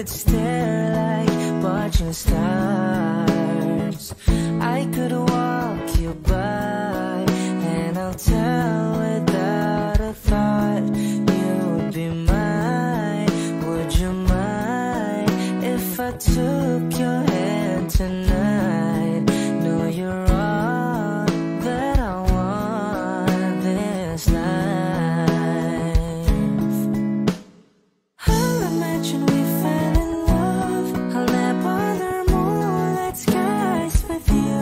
could stare like watching stars. I could walk you by, and I'll tell without a thought you would be mine. Would you mind if I took your hand tonight? No, you're all that I want this life. I'll imagine we fell in love. I'll never bother moonlight skies with you.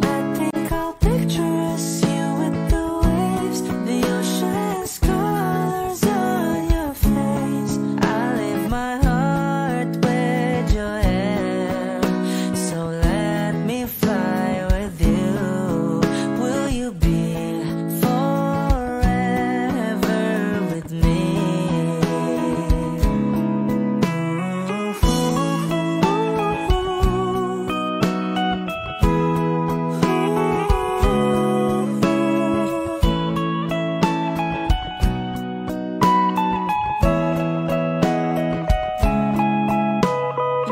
I think I'll picture us, you with the waves, the ocean's colors on your face. I leave my heart with your hair, so let me fly with you. Will you be forever with me?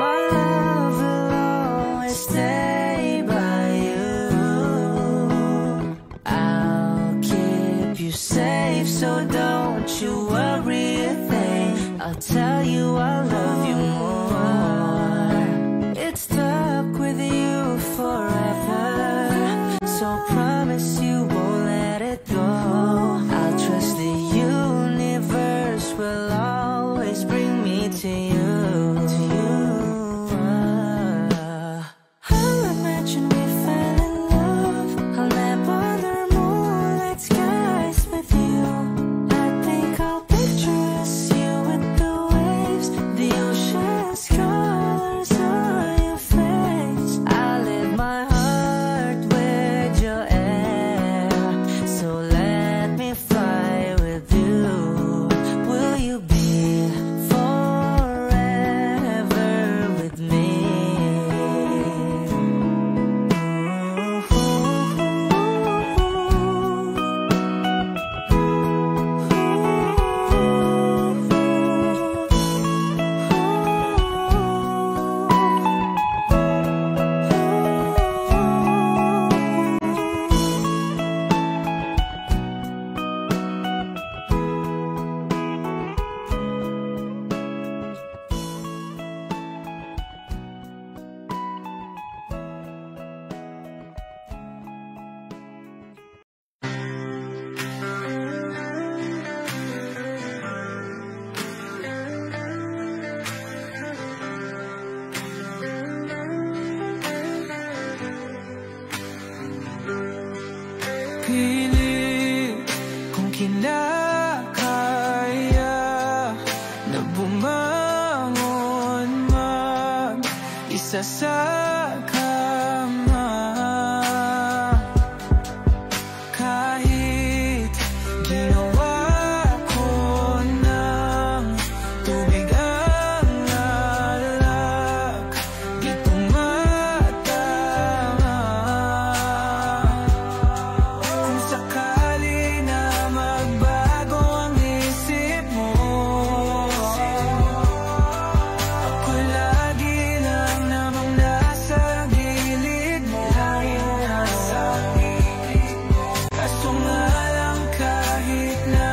My love will always stay by you. I'll keep you safe, so don't you worry a thing. I'll tell you I love you more. It's stuck with you forever, so promise you won't let it go. I'll trust the universe will always bring me to you. I'll imagine we fell in love. I'll never bother moonlight skies with you. I think I'll picture us, you with the waves, the ocean's colors on your face. I leave my heart with your air, so let me fly with you. Will you be forever with me? Pilit kung kinakaya na bumangon mag-isa sa kama. Kahit ginawa ko ng tubig ang alak, di tumatama. Kung sakali na magbago ang isip mo, ako lagi lang namang nasa gilid mo. Kaso nga lang kahit na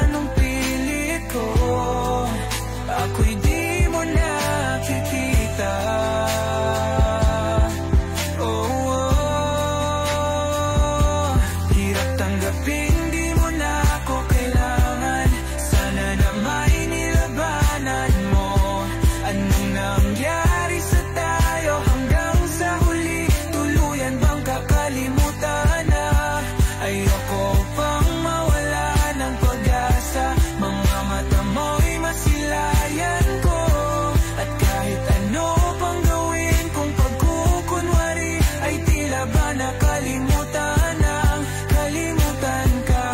anong pilit ko, ako'y di mo nakikita. Hirap tanggapin, di mo na ako kailangan. Sana na may nilabanan mo. Anong nangyari sa tayo hanggang sa huli? Tuluyan bang kakalimutan na? Ayoko pang mawala ng pag-asa. Mga mata mo'y masilayan ko, at kahit ano pang gawin kung pagkukunwari, ay tila ba nakalimutan ang kalimutan ka.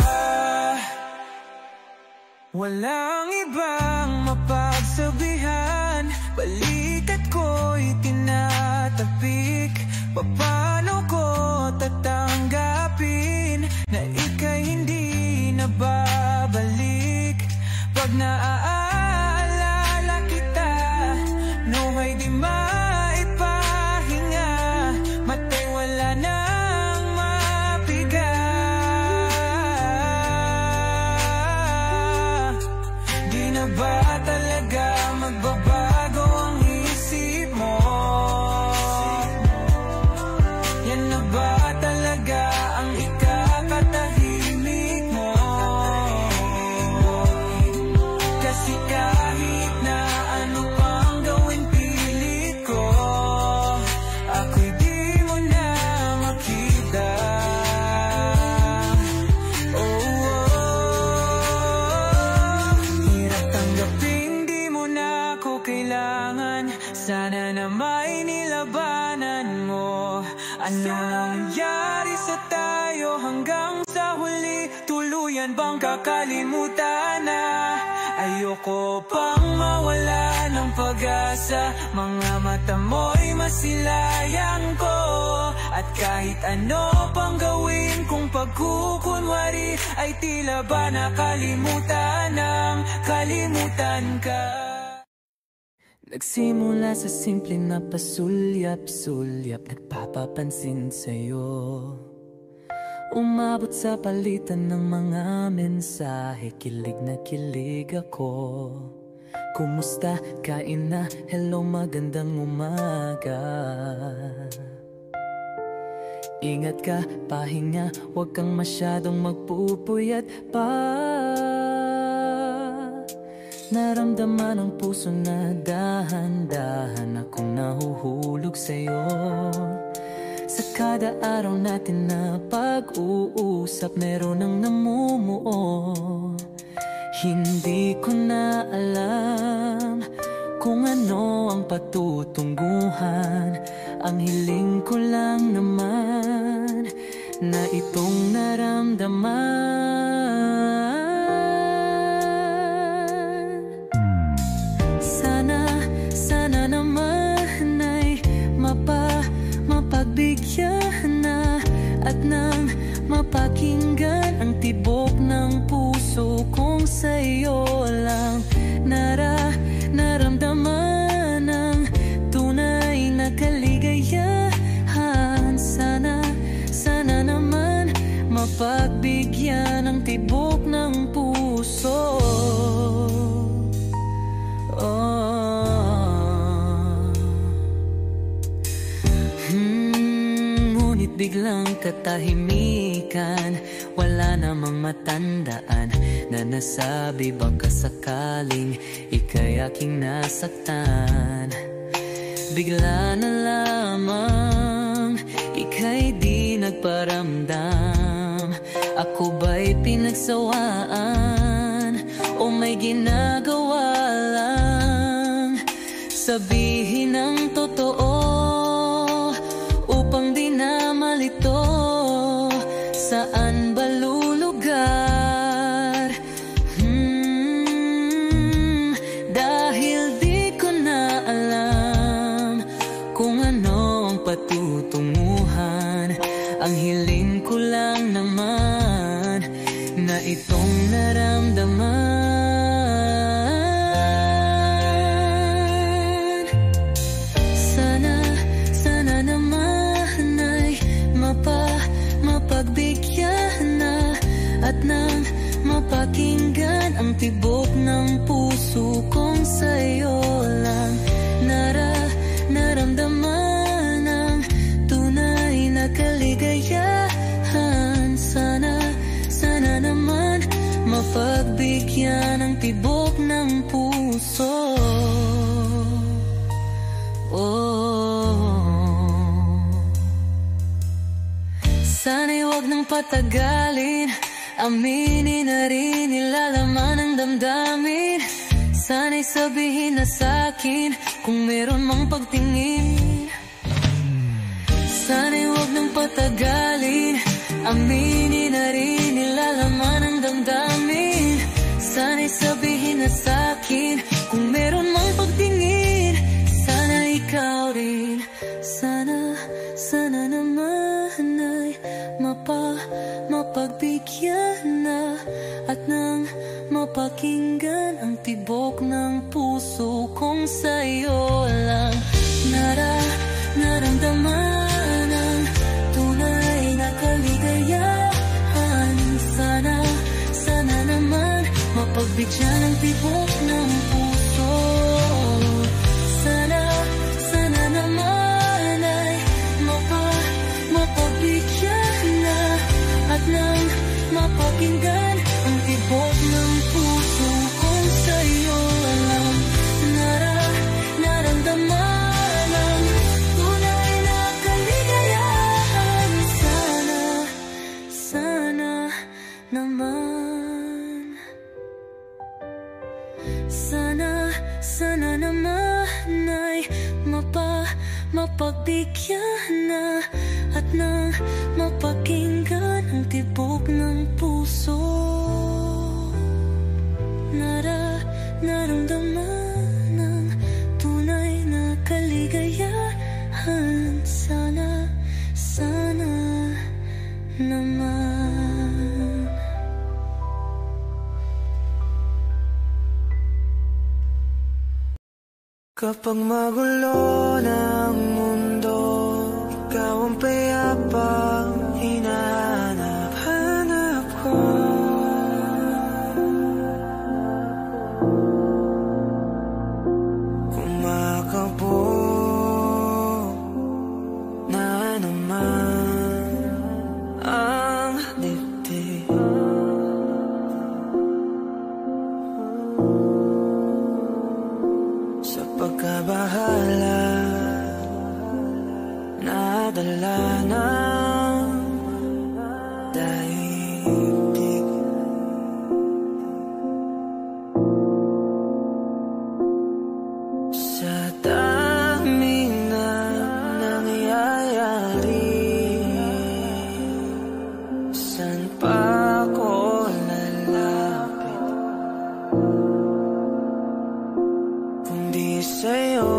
Walang ibang mapagsabihan, balikat ko'y tinatapik. Paano ko tatanggapin na ika'y hindi na babalik? Pag naaalala kita, nangyari sa tayo hanggang sa huli? Tuluyan bang kakalimutan na? Ayoko pang mawala ng pag-asa. Mga mata mo'y masilayan ko. At kahit ano pang gawin kung pagkukunwari, ay tila ba nakalimutan ng kalimutan ka. Nagsimula sa simple na pasulyap-sulyap, nagpapapansin sa'yo. Umabot sa palitan ng mga mensahe, kilig na kilig ako. Kumusta? Kain na? Hello, magandang umaga. Ingat ka, pahinga, huwag kang masyadong magpupuyat pa. Naramdaman ang puso na dahan-dahan akong nahuhulog sa'yo. Sa kada araw natin na pag-uusap, meron ang namumuo. Hindi ko na alam kung ano ang patutunguhan. Ang hiling ko lang naman na itong naramdaman. Sana naman ay mapagbigyan na at nang mapakinggan ang tibok ng puso kong sa'yo lang naramdaman ang tunay na kaligayahan. Sana naman mapagbigyan ang tibok ng puso. Ngunit biglang katahimikan, wala namang matandaan na nasabi baka sakaling ika'y aking nasaktan. Bigla na lamang ika'y di nagparamdam. Ako ba'y pinagsawaan o may ginagawa lang? Sabihin ang totoo upang di na malito. Saan ba lulugar? Dahil di ko na alam kung ano ang patutunguhan. Ang hiling ko lang naman na itong naramdaman. Sana naman ay mapagbigyan na at nang mapakinggan ang tibok ng puso kong sa'yo lang naramdaman ang tunay na kaligayahan. Sana naman mapagbigyan ang tibok ng puso. Sana'y huwag nang patagalin, aminin na rin nilalaman ang damdamin. Sana'y sabihin na sa'kin kung meron mang pagtingin. Sana'y huwag nang patagalin, aminin na rin nilalaman ang damdamin. Sana'y sabihin na sa'kin kung meron mang pagtingin. Sana ikaw rin, sana naman ay mapagbigyan na at nang mapakinggan ang tibok ng puso kong sa'yo lang naramdaman ang tunay na kaligayahan. Sana naman mapagbigyan ang tibok ng puso. Sana naman ay mapagbigyan na at nang mapakinggan ang tibok ng puso kong sa'yo lang naramdaman ang tunay na kaligayahan. Sana naman, sana naman ay mapagbigyan na at nang mapakinggan ang tibok ng puso. Naramdaman ng tunay na kaligayahan. Sana naman. Kapag magulo ng mundo, ikaw ang payapang hinahanap ko. Kumakabog na naman ang dibdib. Sa pagkabahala, nadala ng daigdig. Sa daming na nangyayari, saan pa ako lalapit kundi sa'yo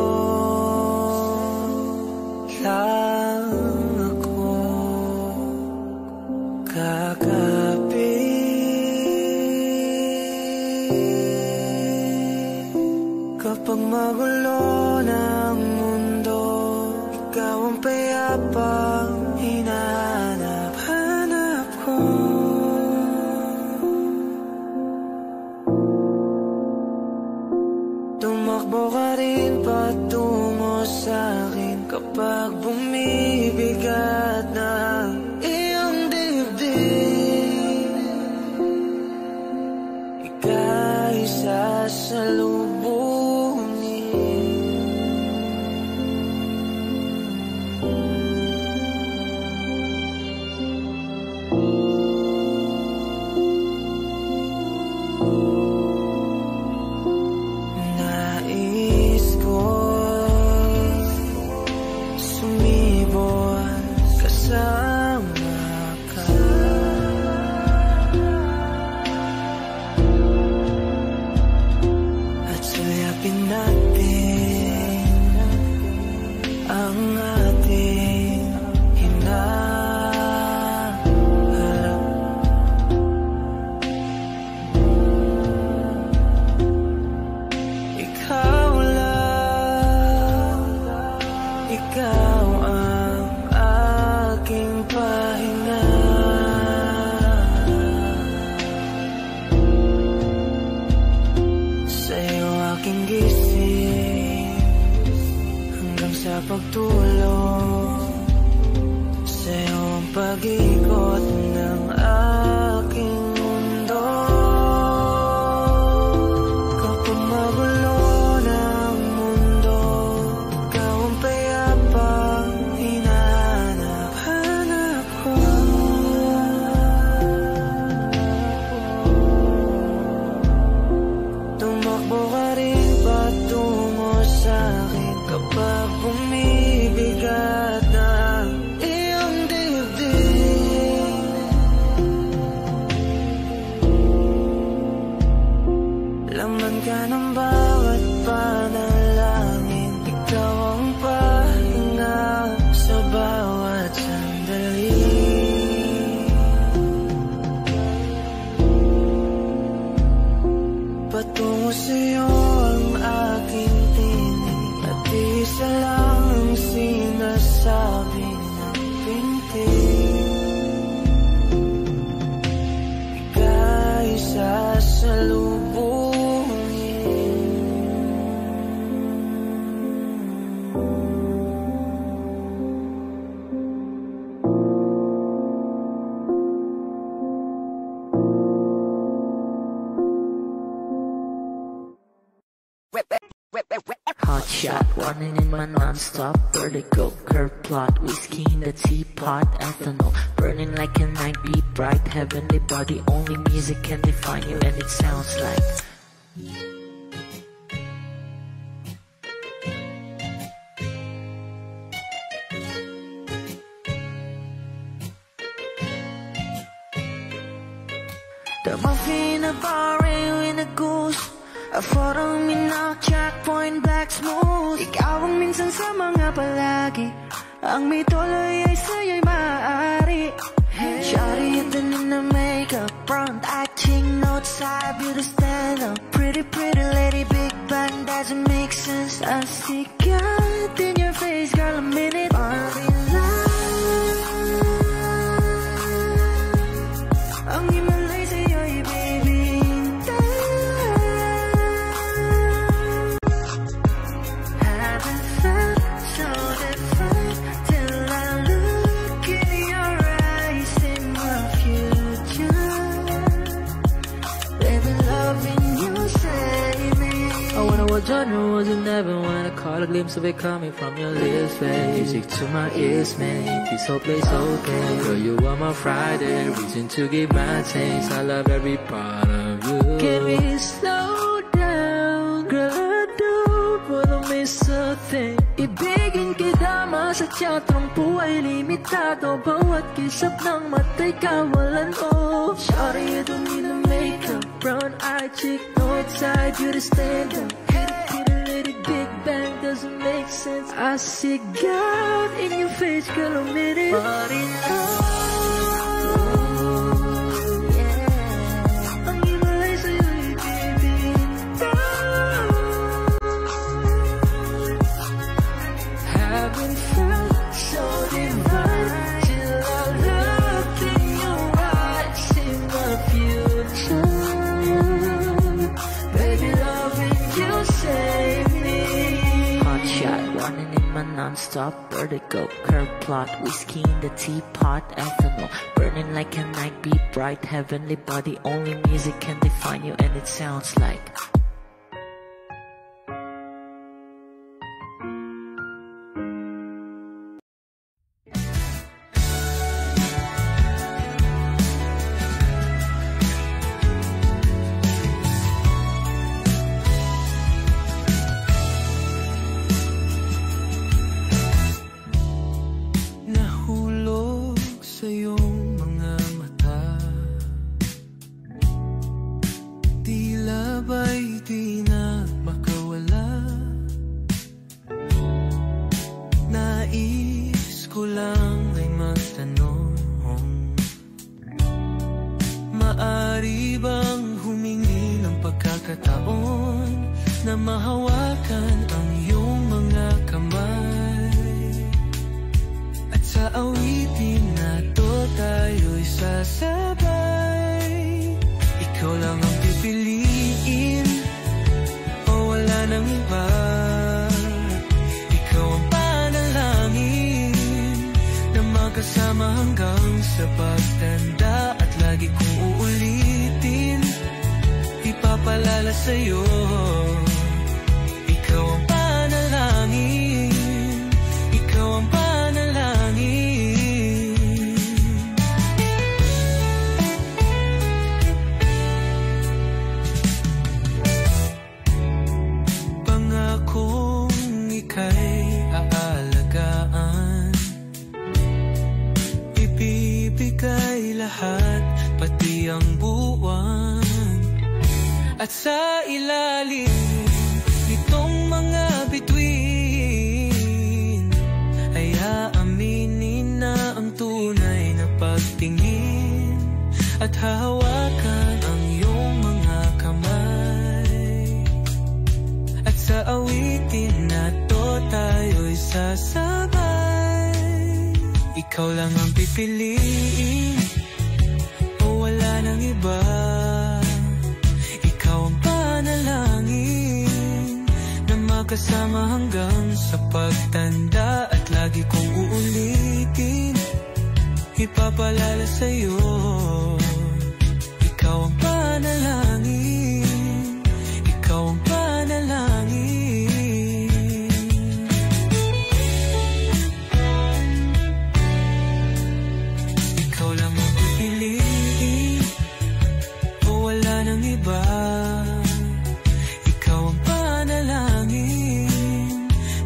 lang ako kakapit. Kapag magulo ng mundo, ikaw ang payapang hinahanap ko. Tumakbo ka rin patungo sa'kin kapag bumibigat ng iyong dibdib. Ika'y sasalubungin. Nais ko'y sumibol kasama ka. At suyapin natin ang ating hinaharap. Ikaw lang, ikaw ang aking pahinga. Sa'yo aking gising hanggang sa pagtulog. Sa'yo ang pag-ikot ng aking mundo. Kapag magulo ng mundo, ikaw ang payapang hinahanap ko. Tumakbo ka rin patungo sa'kin kapag bumibigat ng iyong dibdib. Laman ka ng bawat panalangin, ikaw ang pahinga sa bawat sandali. Patungo sa'yo ang aking tinig, at isa lang ang sinasabi ng pintig. Ika'y Hot shot, running in my non-stop vertical curve plot, whiskey in the teapot, ethanol burning like a night, be bright, heavenly body, only music can define you, and it sounds like The muffin, a bar, and a goose. A photo, minnow, checkpoint, black smooth. Ikaw ang minsan sa mga palagi. Ang may tuloy ay sa'yo'y maaari. Shawty, ito na makeup, front acting, notes, side, beauty stand up. Pretty, pretty lady, big bang, doesn't make sense. I see God in your face, girl, a minute. Ang himalay sa'yo'y baby. Haven't felt so different till I look in your eyes, in my future. Baby, loving you, save me. I wonder what genre was in heaven when I caught a glimpse of it coming from your lips, babe. Music to my ears, make this whole place okay. Girl, you are my Friday, reason to give my taste. I love every part of you. Can we slow down? Girl, I don't wanna miss a thing. Ibigin kita, masadya trangpo ay limitado. Bawat kisap ng mata'y kawalan mo. Shawty, you don't need no makeup, brown eye, cheek, north side, you to stand up. Big bang doesn't make sense. I see God in your face, girl, a minute. But in love, yeah. Ang himalay sa'yo'y baby. Haven't felt so divine till I look in your eyes, in my future. Baby, loving you, save me. Hot shot, running in my non-stop vertigo. Curve plot, whiskey in the teapot, ethanol. Burning like a night, be bright, heavenly body. Only music can define you, and it sounds like ikaw lang ang pipiliin o wala nang iba. Ikaw ang panalangin na makasama hanggang sa pagtanda. At lagi kong uulitin, ipapalala sa'yo. Ikaw ang panalangin, ikaw ang panalangin. Ikaw lang ang pipiliin o wala nang iba. Ikaw ang panalangin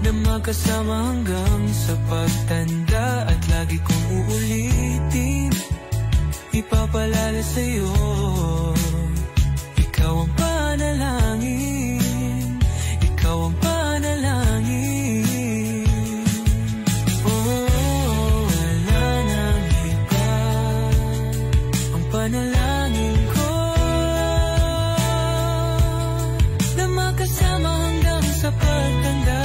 na magkasama hanggang sa pagtanda. At lagi kong uulitin, ipapalala sa'yo. panalangin ko na makasama hanggang sa pagtanda.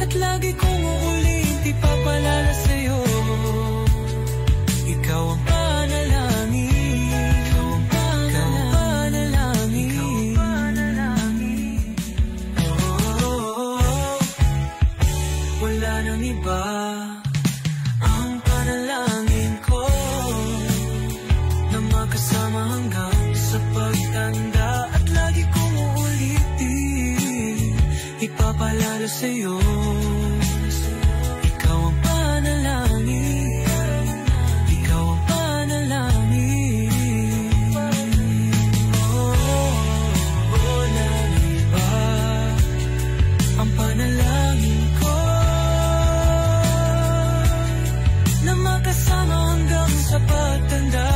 At lagi kong uulit ipapalala sa'yo, ikaw ang panalangin. Ikaw ang panalangin. Ikaw ang panalangin. Oh, wala nang iba. Ang panalangin ko na makasama hanggang sa pagtanda. At lagi kong uulitin ipapalala sa'yo, ikaw ang panalangin. Ikaw ang panalangin. Wala nang iba. Ang panalangin ko na makasama hanggang sa pagtanda.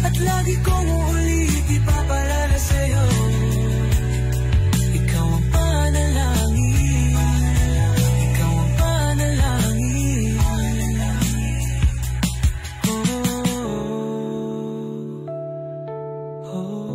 At lagi kong uulit ipapalala sa'yo, ikaw ang panalangin. Ikaw ang panalangin. Oh, oh.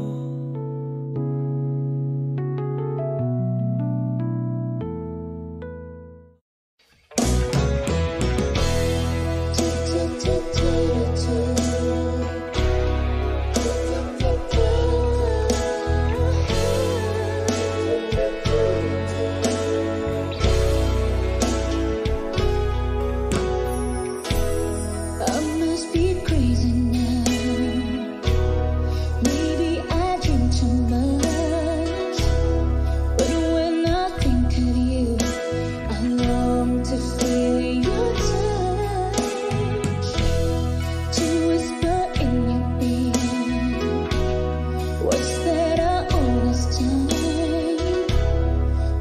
I must be crazy now. Maybe I drink too much. But when I think of you, I long to feel your touch, to whisper in your ear words that are always time.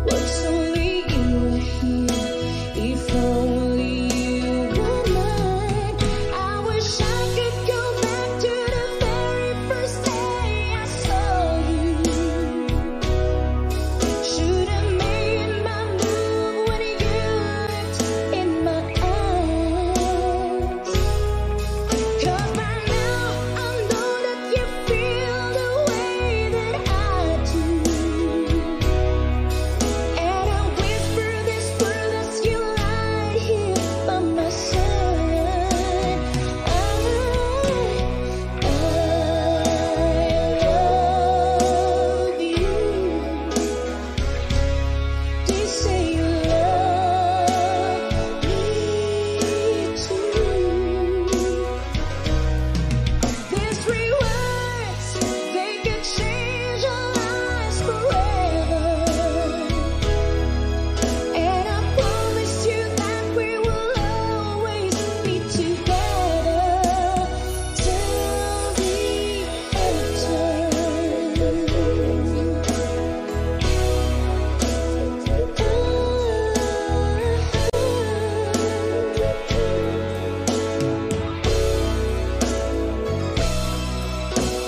Words only you were here, if only you were mine. I wish I could go back to the very first day I saw you. Should have made my move when you looked in my eyes. 'Cause by now I know that you feel the way that I do. And I whisper this word as you lie here by my side. I love you. They say you love me too. These 3 words, they could change our lives forever. And I promise you that we will always be together till the end of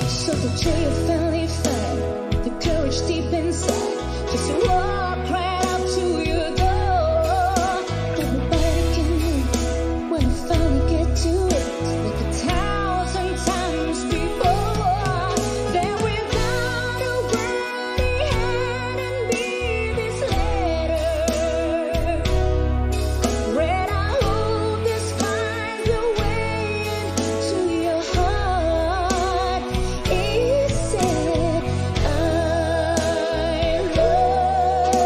So the day you finally find the courage deep inside, just to walk right out to your door. That nobody can leave when you finally get to it, like 1,000 times before. Then without a word he handed me this letter. Read, I hope this finds a way into your heart. It said, I love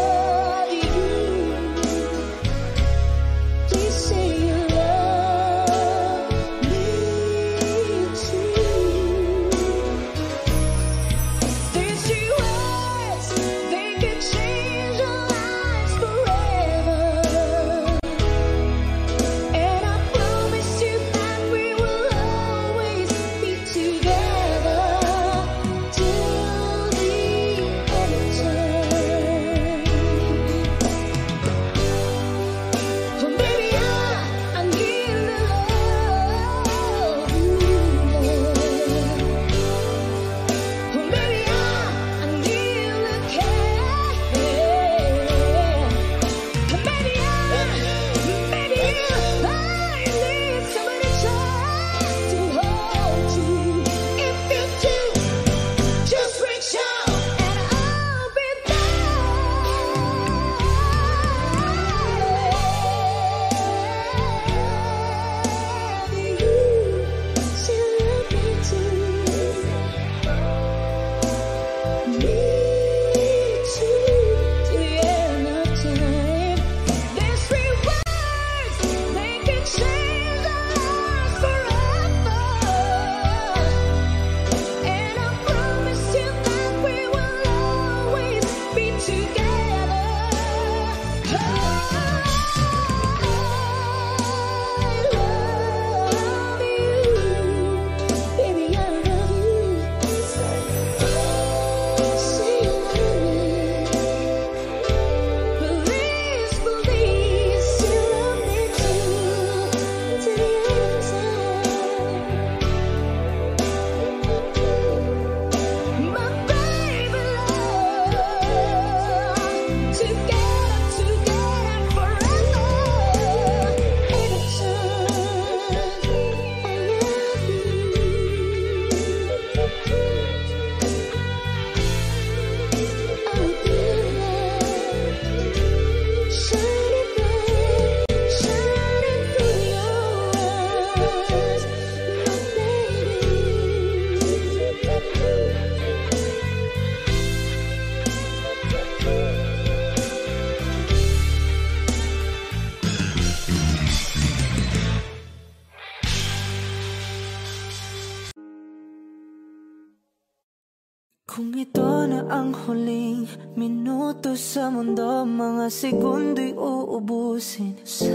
Kung ito na ang huling minuto sa mundo, mga segundo'y uubusin. Sa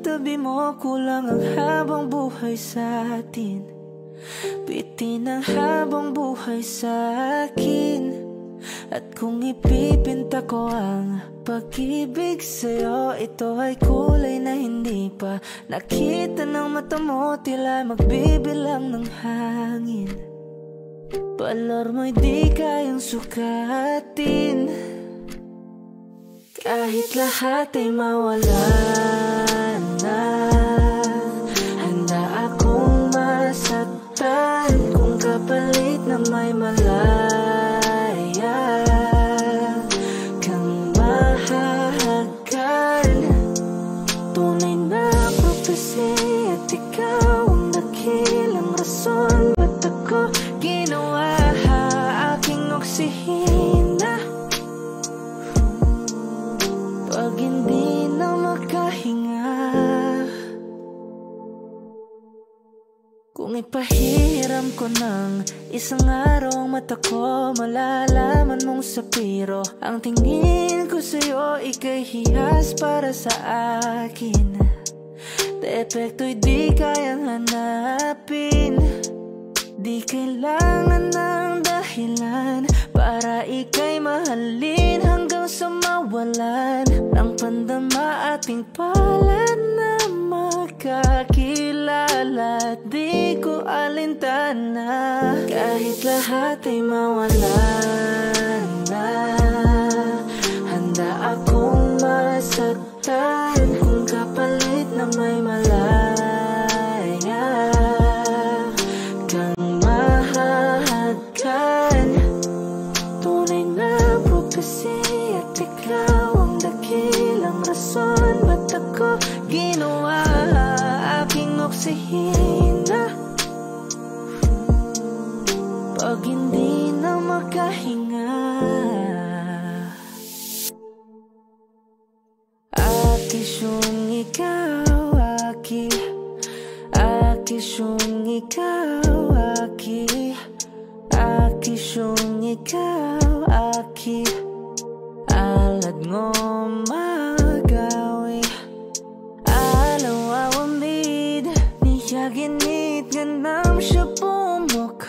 tabi mo kulang ang habang buhay sa atin. Bitin ang habang buhay sa akin. At kung ipipinta ko ang pag-ibig sa'yo, ito ay kulay na hindi pa nakita ng mata mo, tila magbibilang ng hangin. Balor mo'y di kayang sukatin. Kahit lahat ay mawala na, handa akong masaktan kung kapalit na may malaya kang mahahagan. Tunay na prophecy at ikaw ang dakilang rason ba't ako ginawa aking oksihina. Pag hindi na makahinga, kung ipahiram ko ng isang araw ang mata ko, malalaman mong sapiro ang tingin ko sa'yo, ika'y hiyas para sa akin. Depekto'y di kayang hanapin. Di kailangan ng dahilan para ika'y mahalin hanggang sa mawalan ng pandama ating palad na makakilala. Di ko alintana kahit lahat ay mawalan na, handa akong masaktan kung kapalit na may malaya kang mahahagan. Tunay na prophecy at ikaw ang dakilang rason ba't ako ginawa aking oksihina. Pag hindi na makahinga, akisyong ikaw, akisyong ikaw, akisyong ikaw, alad ngo magawi, alaw awamid, niyaginit ganam siya pumok,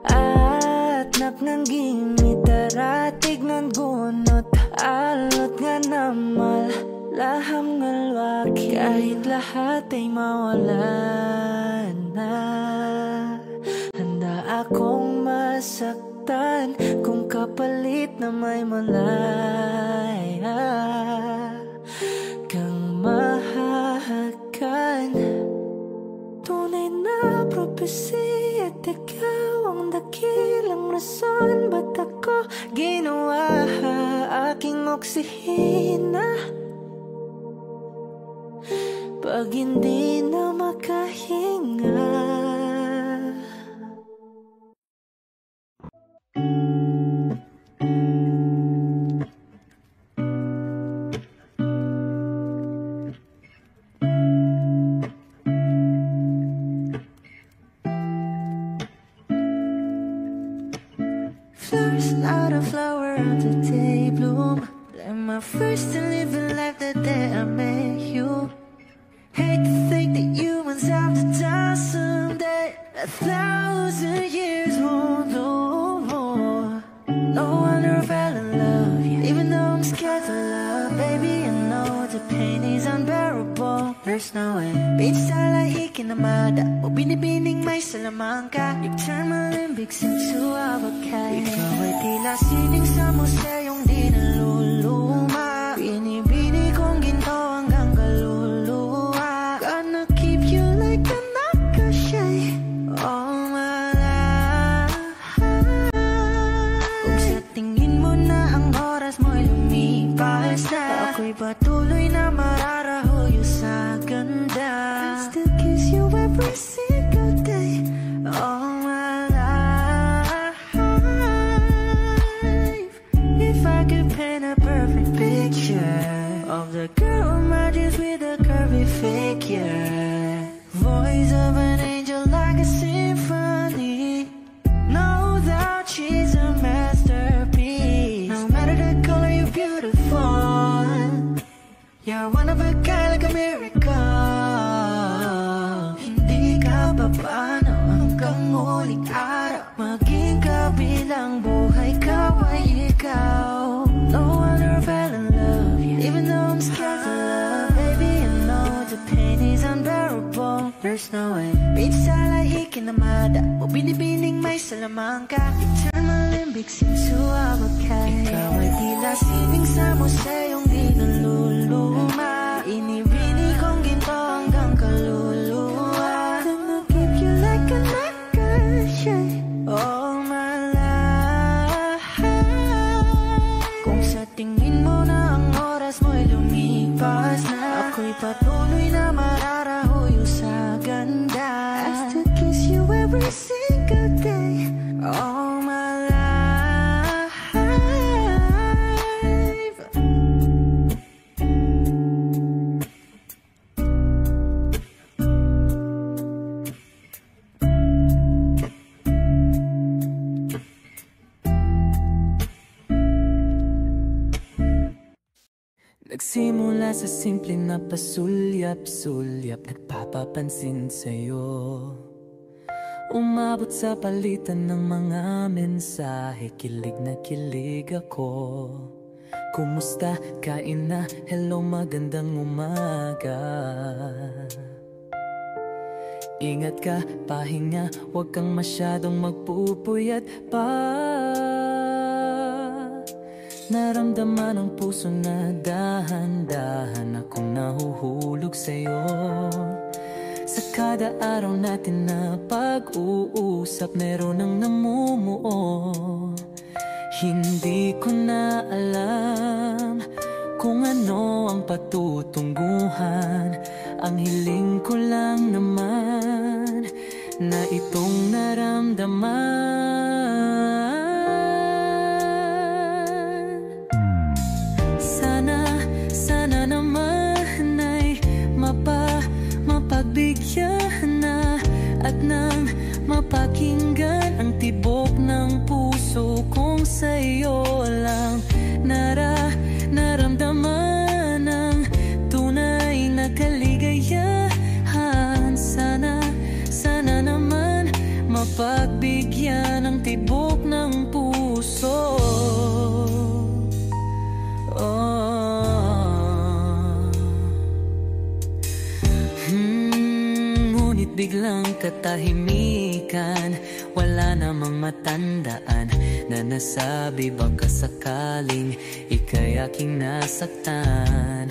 at napnangging mitaratig ng gunot, alot nga namal laham ngalwaki. Kahit lahat ay mawalan na, handa akong masaktan kung kapalit na may malaya kang mahahagan. Tunay na prophecy at ikaw ang dakilang rason ba't ako ginawa aking oksihina. Pag hindi na makahinga, flowers not a flower of the day bloom, like my first and living life the day I met you. Hate to think that humans have to die someday, 1,000 years won't know more. No wonder I fell in love, even though I'm scared to love. Baby, I know the pain is unbearable. There's no way. Beach style like Hikinamada, o binibining may salamangka. You turn my limbics into avocado. Ikaw ay tila sining sa museyong di naluluma. Binibini kong ginto hanggang kaluluwa. Gonna keep you like a nakashay all my life. Kung sa tingin mo na ang oras mo'y lumipas na, ako'y patuloy na mararahuyo sa ganda. I'll still kiss you every single day all my life. If I could paint there's no way. Minsan ay ikinamada mo binibining may salamangka. You turn my limbics into our kay. Ikaw ay tila sining sa museyong di naluluma. Inibini kong ginto hanggang kaluluwa. Gonna keep you like a necklace, yeah. All my life. Kung sa tingin mo na ang oras mo'y lumipas na, ako'y patuloy na mararahuyo sa ganda. I still kiss you every single day. All my life. Nagsimula sa simple na pasulyap-sulyap, nagpapapansin sa'yo. Umabot sa palitan ng mga mensahe, kilig na kilig ako. Kumusta? Kain na? Hello, magandang umaga. Ingat ka, pahinga, huwag kang masyadong magpupuyat pa. Naramdaman ang puso na dahan-dahan akong nahuhulog sa'yo. Sa kada araw natin na pag-uusap, meron ang namumuo. Hindi ko na alam kung ano ang patutunguhan. Ang hiling ko lang naman na itong naramdaman. Sana naman ay mapagbigyan na at nang mapakinggan ang tibok ng puso kong sa'yo lang naramdaman ang tunay na kaligayahan. Sana naman mapagbigyan ang tibok ng puso. Ngunit biglang katahimikan, wala namang matandaan na nasabi baka sakaling ika'y aking nasaktan.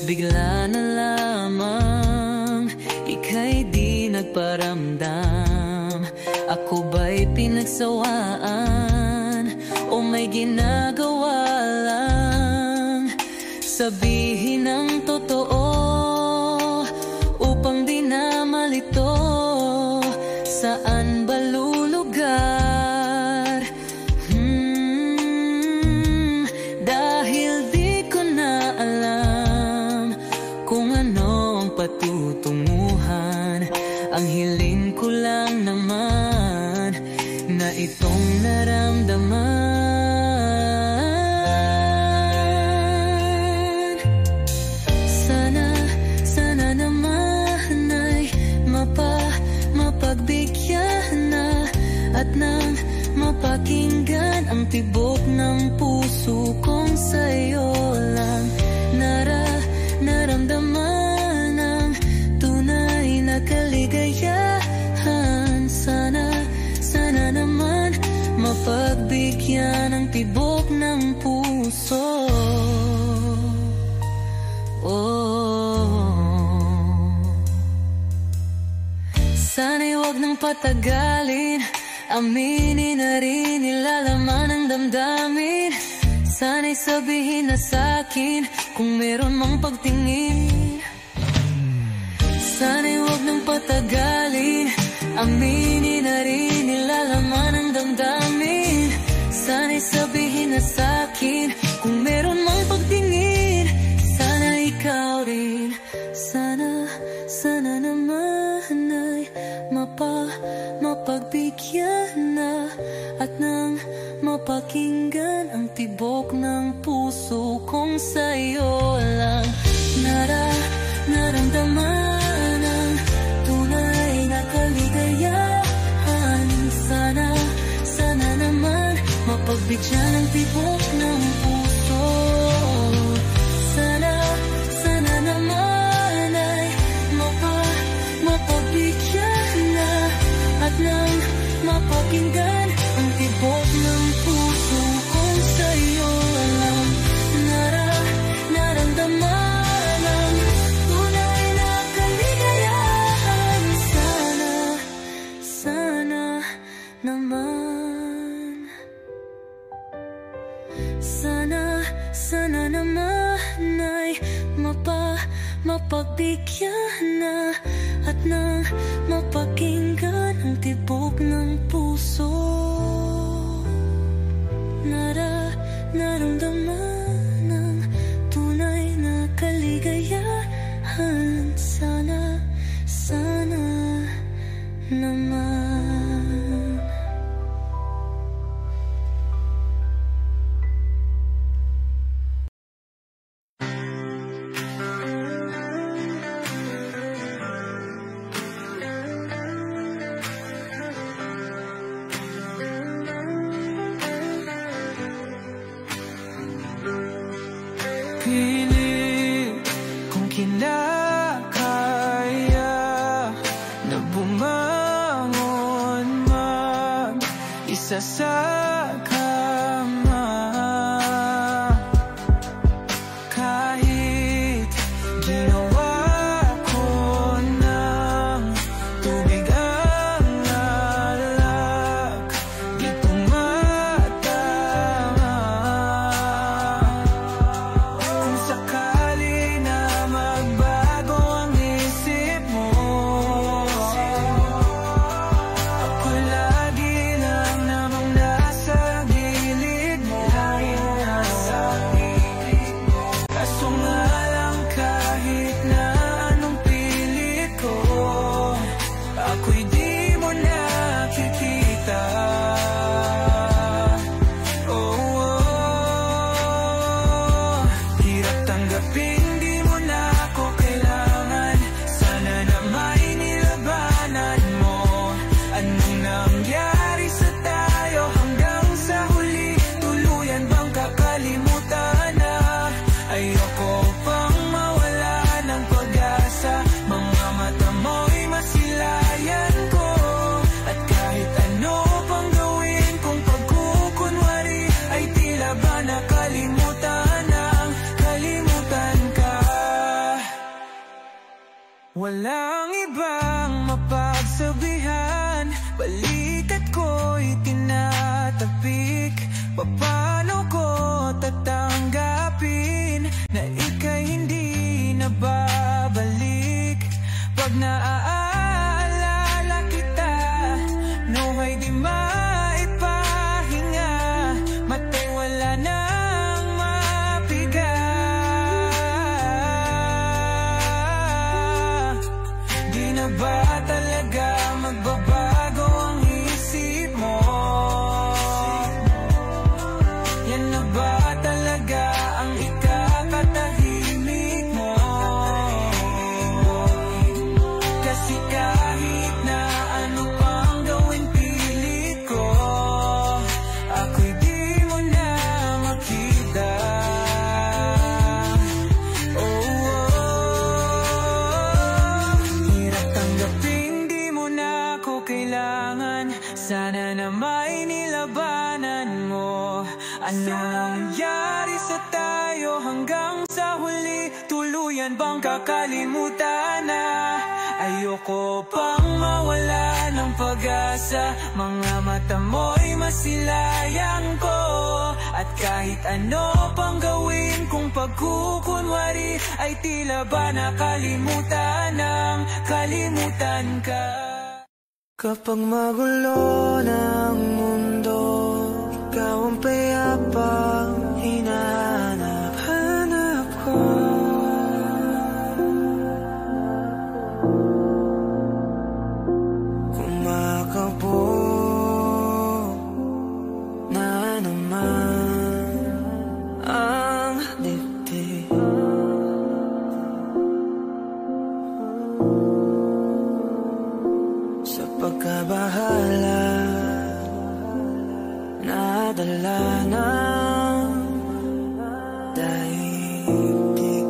Bigla na lamang ika'y di nagparamdam. Ako ba'y pinagsawaan o may ginagawa lang? Sabihin ang totoo upang di na malito. Saan ba lulugar? Dahil di ko na alam kung ano ang patutunguhan. Ang hiling ko lang naman na itong naramdaman. Sana naman ay mapagbigyan na at nang mapakinggan ang tibok ng puso kong sa'yo lang naramdaman ang tunay na kaligayahan. Sana naman mapagbigyan ang tibok ng puso. Sana'y huwag nang patagalin, aminin na rin nilalaman ng damdamin. Sana'y sabihin na sa'kin kung meron mang pagtingin. Sana'y huwag nang patagalin, aminin na rin nilalaman ng damdamin. Sana'y sabihin na sa'kin kung meron mang pagtingin. Sana ikaw rin, sana naman ay mapagbigyan na at nang mapakinggan ang tibok ng puso kong sa'yo lang naramdaman ang tunay na kaligayahan. Sana naman mapagbigyan ang tibok ng puso. Sana naman ay mapagbigyan na at nang mapakinggan ang tibok ng puso. Naramdaman ng tunay na kaligayahan. Sana naman. Pilit kung kinakaya na bumangon mag-isa sa kama. Kahit ginawa ko ng tubig ang alak, di tumatama. Kung sakali na magbago ang isip mo, ako lagi lang namang nasa gilid mo. Kaso nga lang kahit na anong pilit ko, ako'y di mo nakikita. Hirap tanggapin, di mo na ako kailangan. Sana na may nilabanan mo. Anong nangyari sa tayo hanggang sa huli? Tuluyan bang kakalimutan na? Ayoko pang mawala ng pag-asa. Mga mata mo'y masilayan ko. At kahit ano pang gawin kung pagkukunwari, ay tila ba nakalimutan ang kalimutan ka. Walang ibang mapagsabihan, balikat ko'y tinatapik. Paano ko tatanggapin na ika'y hindi na babalik? Pag naaalala kita, nawa'y di maipahinga. Mata'y wala nang mapiga. Di na ba talaga magbabago ang isip mo? Yan na ba talaga ang ikakatahimik mo? Kasi kahit na ano pang gawin pilit ko, ako'y di mo na makita. Hirap tanggapin, di mo na ako kailangan. Sana na may nilabanan mo. Anong nangyari sa tayo hanggang sa huli? Tuluyan bang kakalimutan na? Ayoko pang mawala ng pag-asa. Mga mata mo'y masilayan ko. At kahit ano pang gawin kung pagkukunwari, ay tila ba nakalimutan ng kalimutan ka. Kapag magulo ng mundo, ikaw ang payapang hinahanap ko. Kumakabo na naman ang dibdib. Sa pagkabahala, nadala ng daigdig.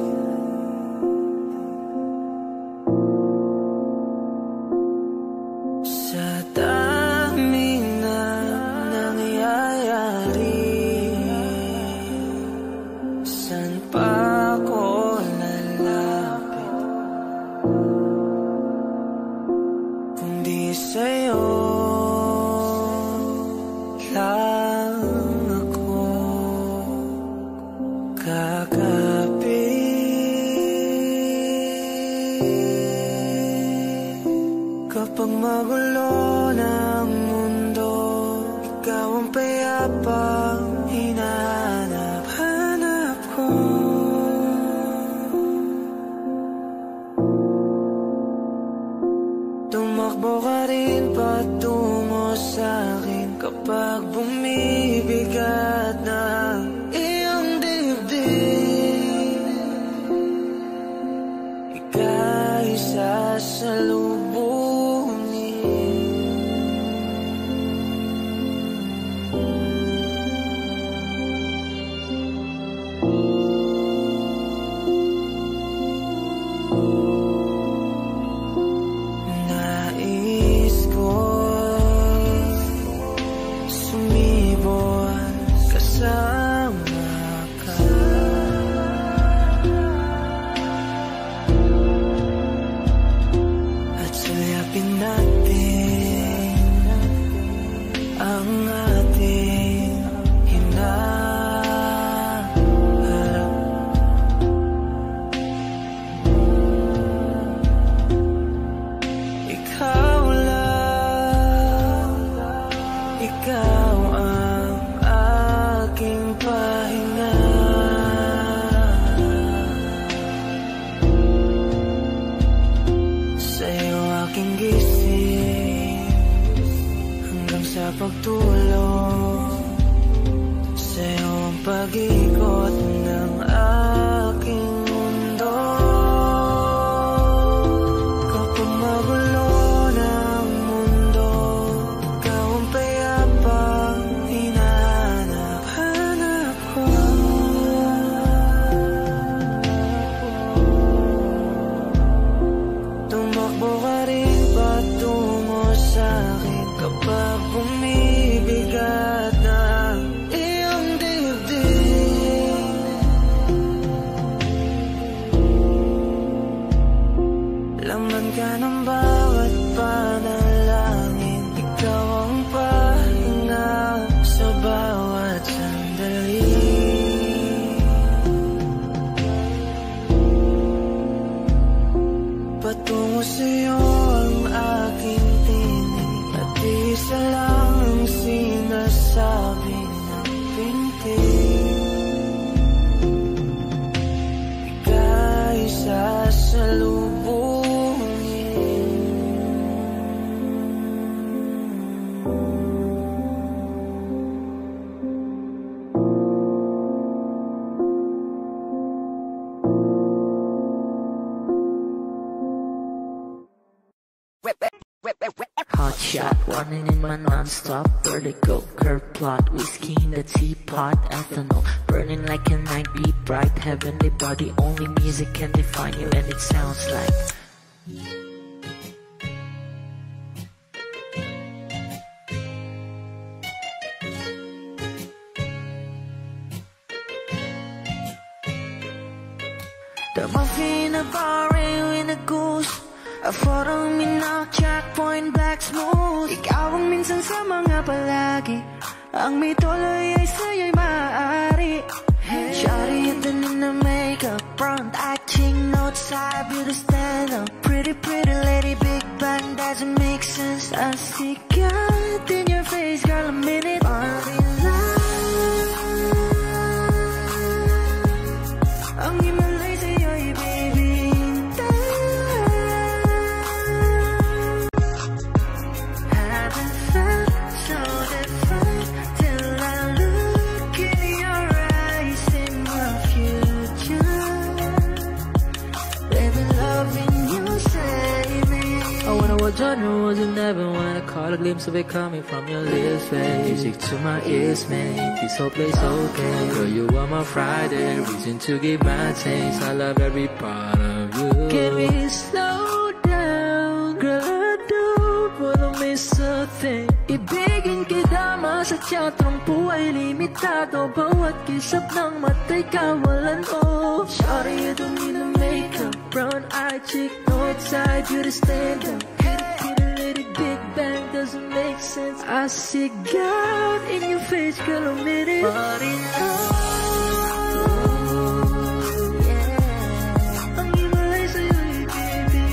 Sa daming na nangyayari, san pa ako lalapit kundi sa'yo lang ako kakapit. Kapag magulo ng mundo, ikaw ang payapang hinahanap-hanap ko. Tumakbo ka rin patungo sa'kin kapag bumibigat ng iyong dibdib. Ika'y sasalubungin. Nais ko sumibol kasama ka. At sulyapin natin ang ating hinaharap. Ikaw lang, ikaw ang aking pahinga. Sa'yo aking gising hanggang sa pagtulog. Sa'yo ang pag-ikot ng aking mundo. Kapag magulo ng mundo, ikaw ang payapang hinahanap-hanap ko. Tumakbo ka rin patungo sa'kin kapag bumibigat ng iyong dibdib. Laman ka ng bawat panalangin, ikaw ang pahinga sa bawat sandali. Patungo sa'yo ang aking tinig, at isa lang ang sinasabi ng pintig. Ika'y sasalubungin. Hot shot, running in my non-stop vertigo. Curve plot, whiskey in the teapot, ethanol burning like a night beat, bright heavenly body. Only music can define you, and it sounds like The muffin in a bar in a goose, a photo minnak, checkpoint black smooth. Ikaw ang minsan sa mga palagi, ang may tuloy ay sa'yo'y maaari. Shawty in the in the makeup, front acting, no side, beauty stand up. Pretty pretty lady, big bang, doesn't make sense. I see God in your face, girl, a minute. Party life, ang himalay sa'yo'y baby. Haven't felt so different till I look in your eyes in my future. Baby, loving you save me. I wonder what genre was in heaven when I caught a glimpse of it coming from your lips, babe. Music to my ears, man. This whole place okay. Girl, you are my Friday, reason to give my taste. I love every part of you. Can we slow down? Girl, I don't wanna miss a thing. Ibigin kita, masadya trangpo ay limitado. Bawat kisap ng mata'y kawalan ko. Sorry, you don't need to make up. Brown eye chick, north side, you to stand up. Pretty lady, big bang, doesn't make sense. I see God in your face, girl, a minute. But in love, yeah. Ang himalay sa'yo'y baby.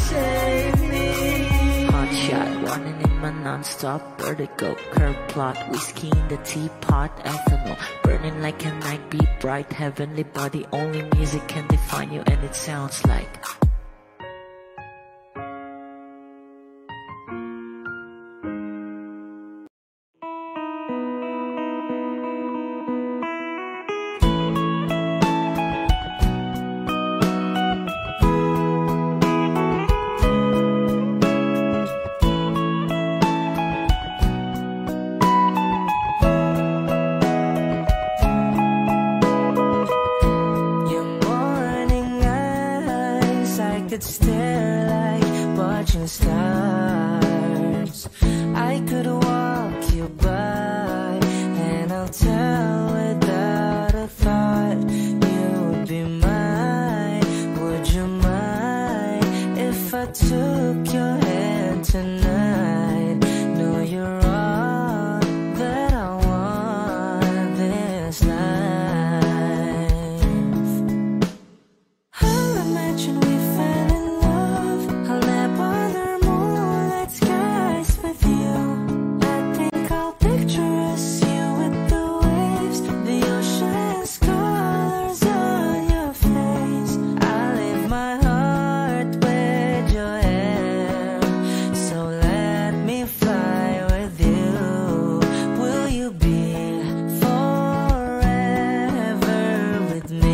save me. Hot shot, running in my non-stop vertigo. Curve plot, whiskey in the teapot, ethanol. Burning like a night, be bright, heavenly body. Only music can define you, and it sounds like. Stare like watching stars. I could walk you by, and I'll tell without a thought you'd be mine. Would you mind if I took your hand tonight? No, you're all that I want this life. I'll imagine we fell in love. I'll nap under moonlit skies with you. I think I'll picture us, you with the waves, the ocean's colors on your face. I leave my heart with your hair, so let me fly with you. Will you be forever with me?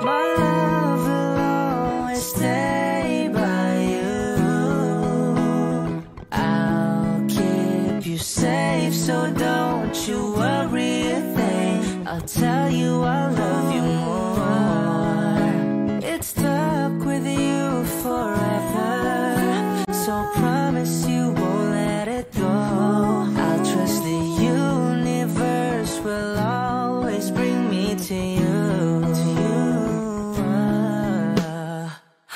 My love will always stay by you. I'll keep you safe, so don't you worry a thing. I'll tell you I love you more. It's stuck with you forever, so promise you won't let it go. I'll trust the universe will always bring me to you.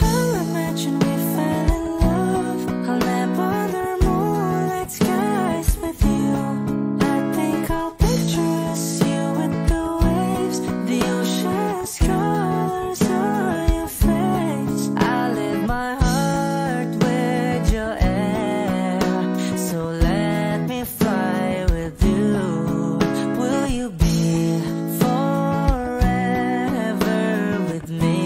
I'll imagine we fell in love. I'll nap under moonlit skies with you. I think I'll picture us, you with the waves, the ocean's colors on your face. I live my heart with your air, so let me fly with you. Will you be forever with me?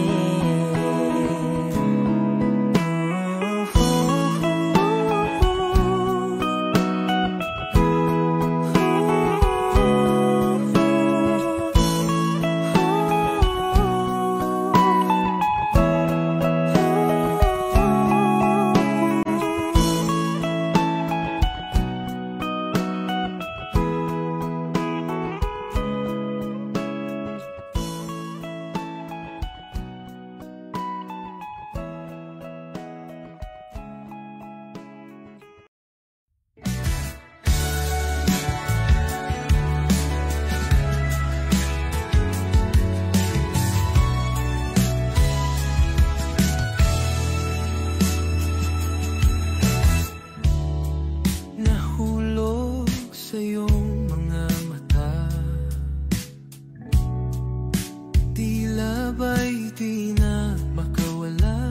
Nahulog sa iyong mga mata, tila ba'y di na makawala.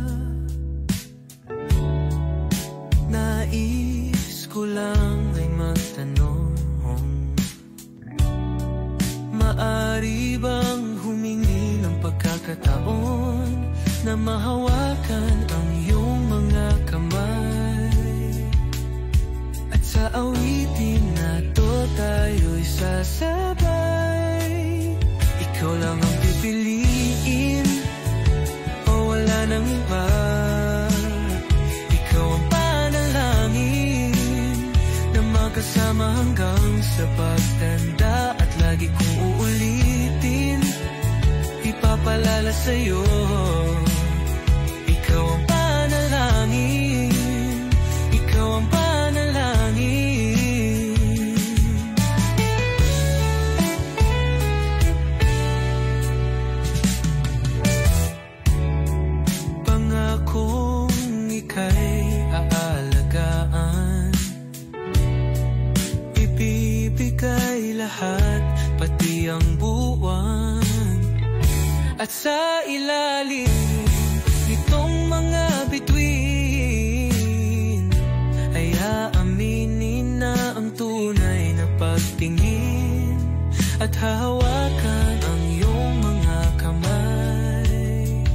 Nais ko lang ay magtanong, maari bang humingi ng pagkakataon na mahawakan ang iyong mga kamay? At sa awitin na to tayo'y sasabay. Ikaw lang ang pipiliin, o wala nang iba. Ikaw ang panalangin na magkasama hanggang sa pagtanda. At lagi kong uulitin, ipapalala sa'yo. Ikaw ang panalangin, ikaw ang panalangin. ilalim nitong mga bituin ay aaminin na ang tunay na pagtingin at hahawakan ang iyong mga kamay.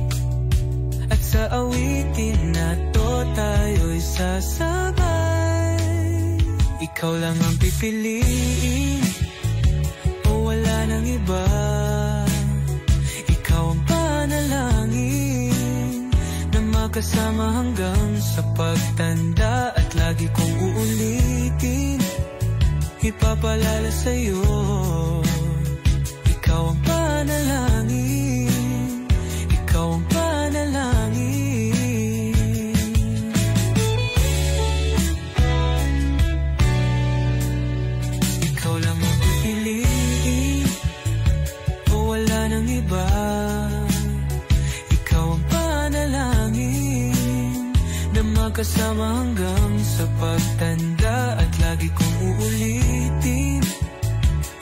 At sa awitin na to tayo'y sasabay. Ikaw lang ang pipiliin o wala nang iba. Ikaw ang panalangin na makasama hanggang sa pagtanda. At lagi kong uulitin, ipapalala sa'yo. Ikaw ang panalangin, ikaw ang panalangin. Ikaw lang ang pipiliin o wala nang iba. Ikaw ang panalangin na magkasama hanggang sa pagtanda. At lagi kong uulitin,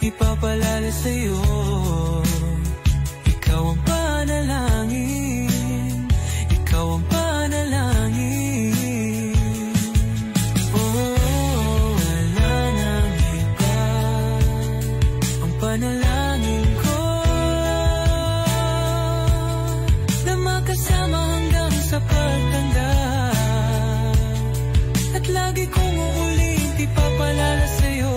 ipapalala sa'yo. Ikaw ang panalangin, ikaw ang panalangin. Oh, wala nang iba. Ang panalangin ko na makasama hanggang sa pagtanda. At lagi kong uulit, ipapalala sa'yo.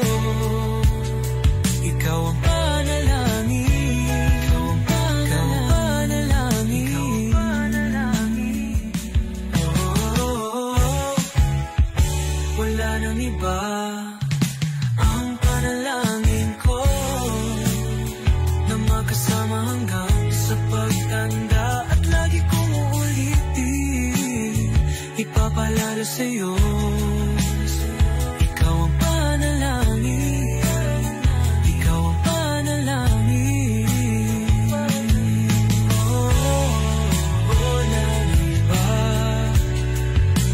Ikaw ang panalangin, ikaw ang panalangin, ikaw ang panalangin. Oh, wala nang iba. Ang panalangin ko na makasama hanggang sa pagtanda. At lagi kong uulitin, ipapalala sa'yo. Ikaw ang panalangin, ikaw ang panalangin. Oh, wala nang iba.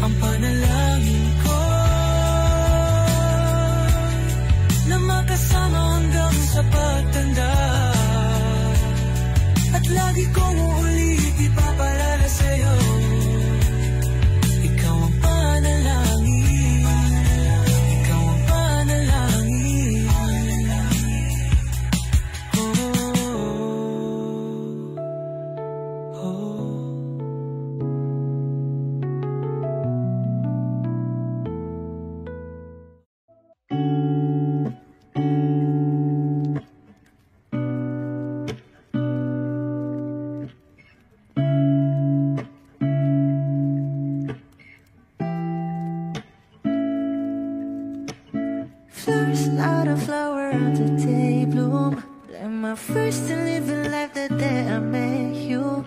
Ang panalangin ko na makasama hanggang sa pagtanda. At lagi kong uulit, ipapalala sa'yo. Ikaw ang panalangin, ikaw ang panalangin. Oh, oh. Flowers, not a flower of the day bloom. Like my first and living life the day I met you.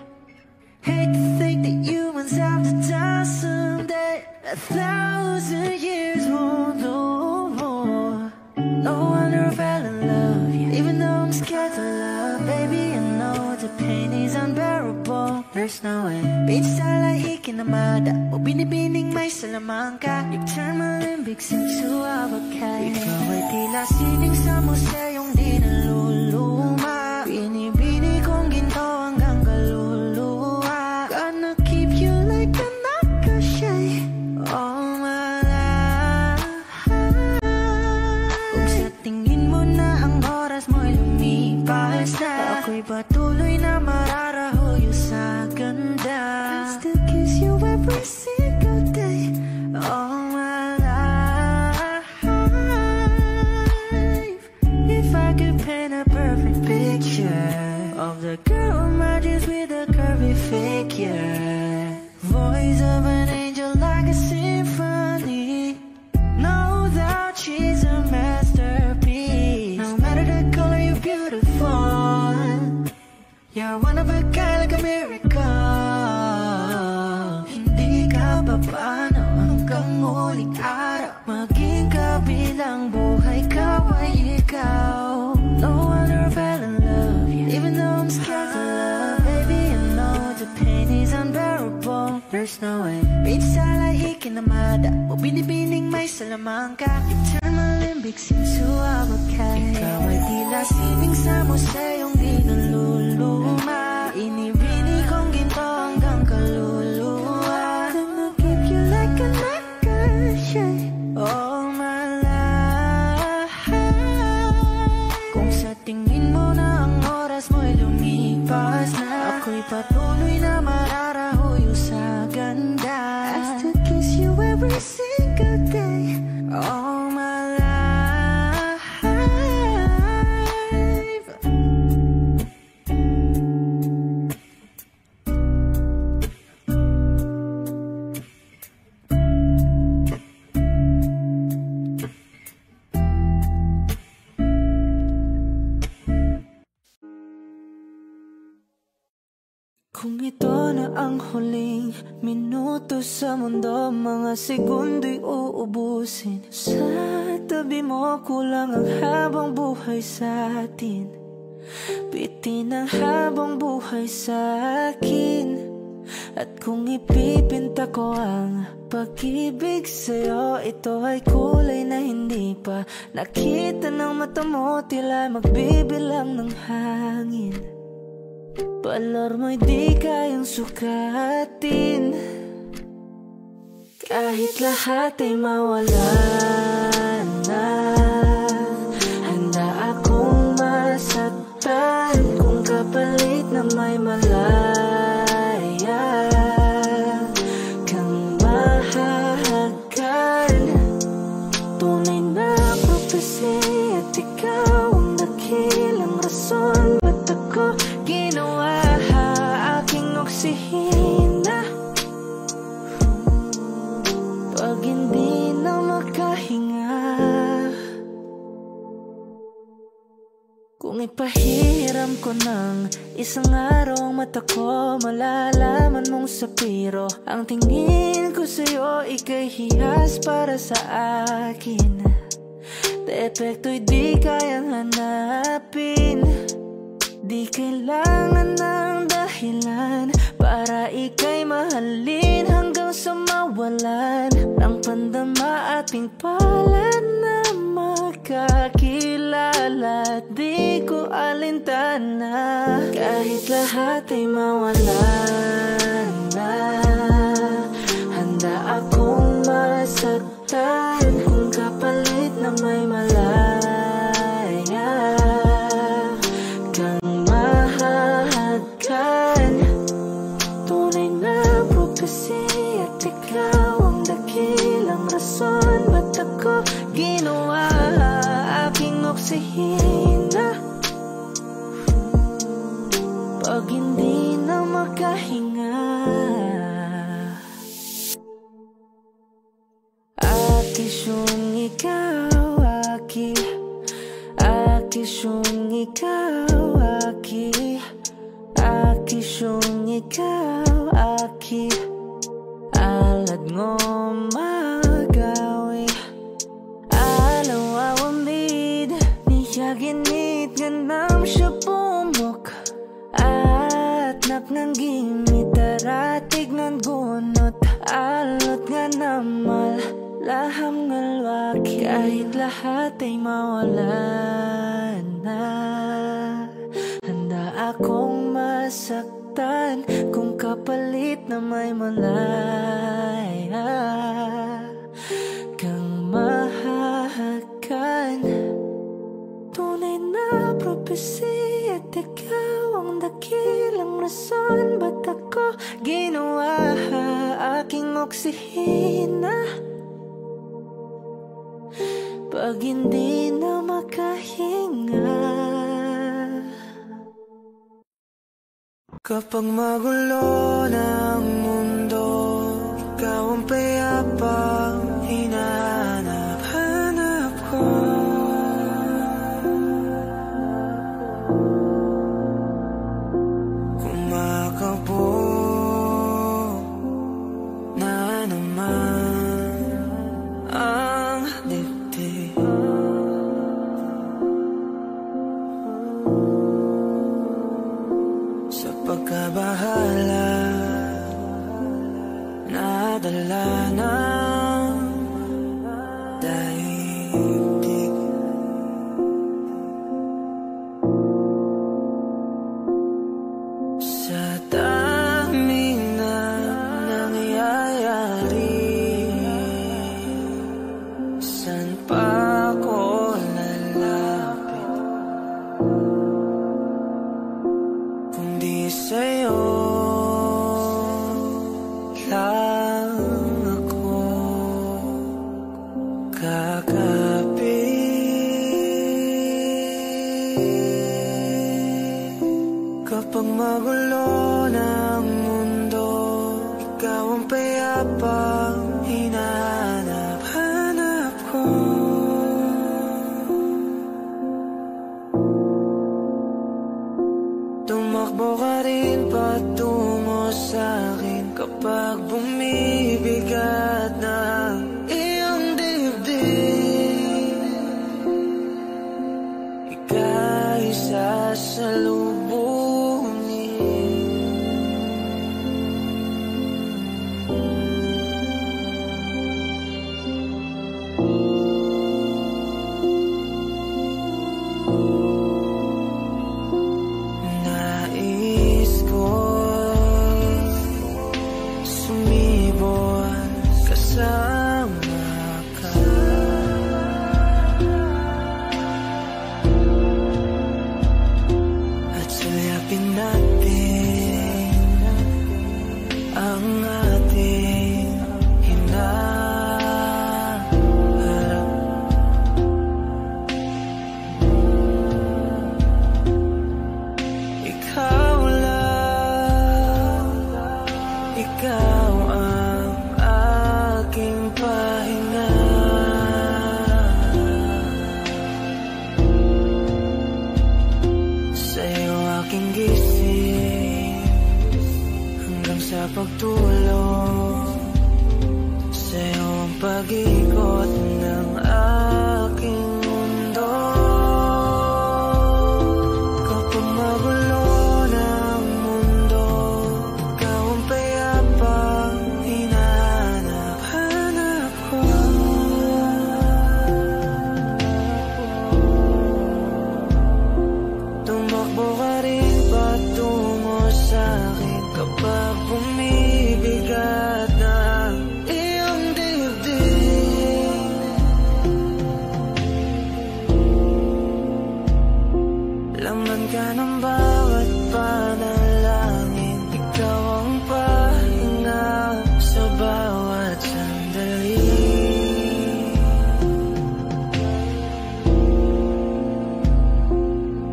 Hate to think that humans have to die someday. 1,000 years won't know more. No wonder I fell in love, yeah. Even though I'm scared to love, baby, I know the pain is unbearable. There's no way. Beach style like Hikinamada o binibining may Salamanca. You turn my Olympics into avocado. Ikaw ay tila sining sa museyong di naluluma. Binibini kong ginto hanggang kaluluwa. Gonna keep you like a nakashay all my life. Kung sa tingin mo na ang oras mo'y lumipas na, ako'y patuloy na mararahuyo sa ganda. I'll still kiss you every single day all my life. If I could paint a perfect picture of the girl in my dreams with a curvy figure, voice of an angel like a symphony, no doubt she's a masterpiece. No matter the color, you're beautiful. You're one of a kind, like a miracle. Hindi ka papaano hanggang huling araw. Maging kabilang buhay ka ay ikaw. No wonder I fell in love, yeah. Even though I'm scared to love, baby, I know the pain is unbearable. There's no way. Beach style like Hikinamada o binibining may Salamanca. You turn my Olympics into avocado. Ikaw ay tila sining sa museyong di naluluma. Inibini kong ginto ito na ang huling minuto sa mundo, mga segundo'y uubusin. Sa tabi mo kulang ang habang buhay sa atin, bitin ang habang buhay sa akin. At kung ipipinta ko ang pag-ibig sa'yo, ito ay kulay na hindi pa nakita ng mata mo, tila magbibilang ng hangin. Balor mo'y di kayang sukatin, kahit lahat ay mawala na. Handa akong masaktan kung kapalit na may malaya kang mahahagan. Tunay na prophecy at ikaw ang dakilang rason ba't ako ginawa aking oksihina. Pag hindi na makahinga, kung ipahiram ko ng isang araw ang mata ko, malalaman mong sapiro ang tingin ko sa'yo, ika'y hiyas para sa akin. Depekto'y di kayang hanapin, di kailangan ng dahilan para ika'y mahalin hanggang sa mawalan ng pandama ating palad na makakilala. Di ko alintana kahit lahat ay mawalan na. Handa akong masaktan kung kapalit na may malaya kang mahahagan. Tunay na prophecy at ikaw ang dakilang rason ba't ako ginawa aking oksihina. Pag hindi na makahinga, akisyong ikaw, akisyong ikaw, akisyong ikaw, alad ngo magawi alaw awamid niyaginit ganam siya pumok at napnangging mitaratig ng gunot alot nga namal laham ngalwaki kahit lahat ay mawalan na. Handa akong masaktan kung kapalit na may malaya kang mahahagan. Tunay na prophecy at ikaw ang dakilang rason ba't ako ginawa aking oksihina. Pag hindi na makahinga, kapag magulo ng mundo, ikaw ang payapang hinahanap-hanap ko. Kumakabog na naman ang dibdib, sa pagkabahala nadala ng daigdig. Sa dami na nangyayari, san pa ko lalapit kundi sa'yo lang ako kakapit. Kapag magulo ng mundo, ikaw ang payapang hinahanap-hanap ko. Tumakbo ka rin patungo kapag bumibigat na iyong dibdib, ika'y sasalubungin. Nais ko'y sumibol kasama ka, at sulyapin natin ang ating hinaharap. Ikaw lang, ikaw ang aking pahinga. Sa'yo aking gising hanggang sa pagtulog. Sa'yo ang pag-ikot ng aking mundo. Kapag magulo ng mundo, ikaw ang payapang hinahanap ko. Tumakbo ka rin patungo sa'kin kapag bumibigat na iyong dibdib, laman ka ng bawat panalangin. Ikaw ang pahinga sa bawat sandali.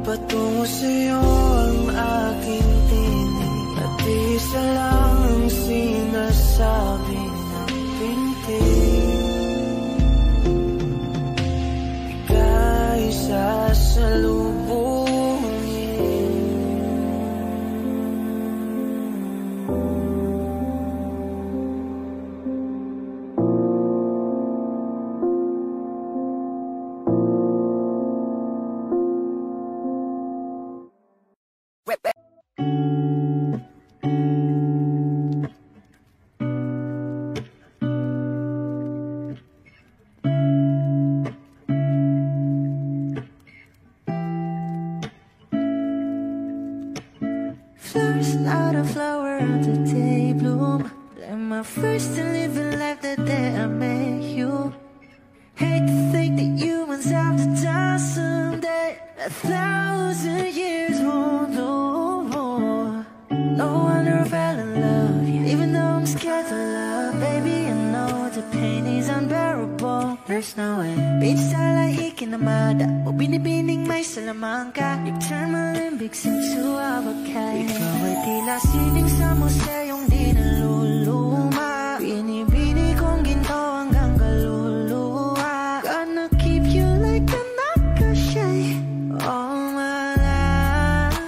Patungo sa'yo ang aking tinig, at isa lang ang sinasabi ng pintig. Ika'y sasalubungin. Flowers, not a flower of the day bloom, like my first to live a life the day I met you. Hate to think that humans have to die someday. 1,000 years won't know more. No wonder I fell in love, yeah. Even though I'm scared to love, baby, I know the pain is unbearable. There's no way. Beach style like ikinamada, o binibining may Salamanca. You turn my Olympics into avocado. Ikaw ay tila sining sa museyong di naluluma. Binibini kong ginto hanggang kaluluwa. Gonna keep you like a nakashay all my life.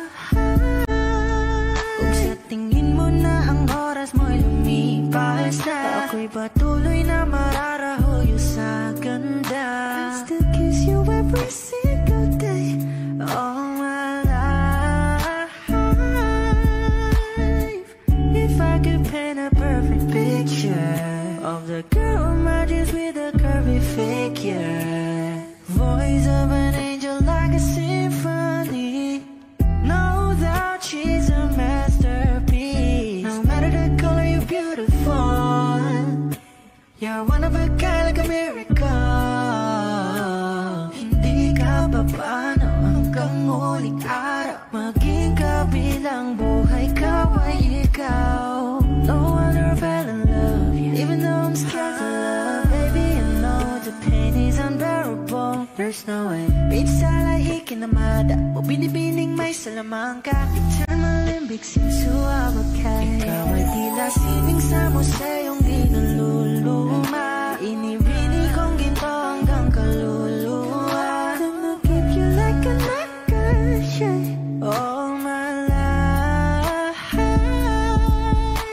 Kung sa tingin mo na ang oras mo'y lumipas na, ako'y patuloy na mararahuyo sa ganda. I still kiss you every single day all my life. If I could paint a perfect picture of the girl matches with a curvy figure, voice of an angel like a symphony, no doubt she's a masterpiece. No matter the color, you're beautiful. You're one of a kind, like a miracle. Hindi ka papaano hanggang muling araw, maging kabilang buhay ka ay ikaw. No wonder I fell in love, yeah. Even though I'm scared to love, baby, I know the pain is unbearable. There's no way. Beach style like ikinamada, o binibining may Salamanca. You turn my Olympics into avocado. Ikaw ay tila sining sa museyong di naluluma. Inibini kong ginto hanggang kaluluwa. Gonna keep you like a nakashay all my life.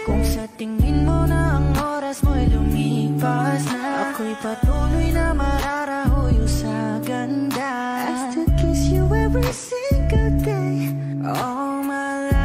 Kung sa tingin mo lumilipas na ako'y patuloy na mararahuyo sa ganda. Has to kiss you every single day all my life.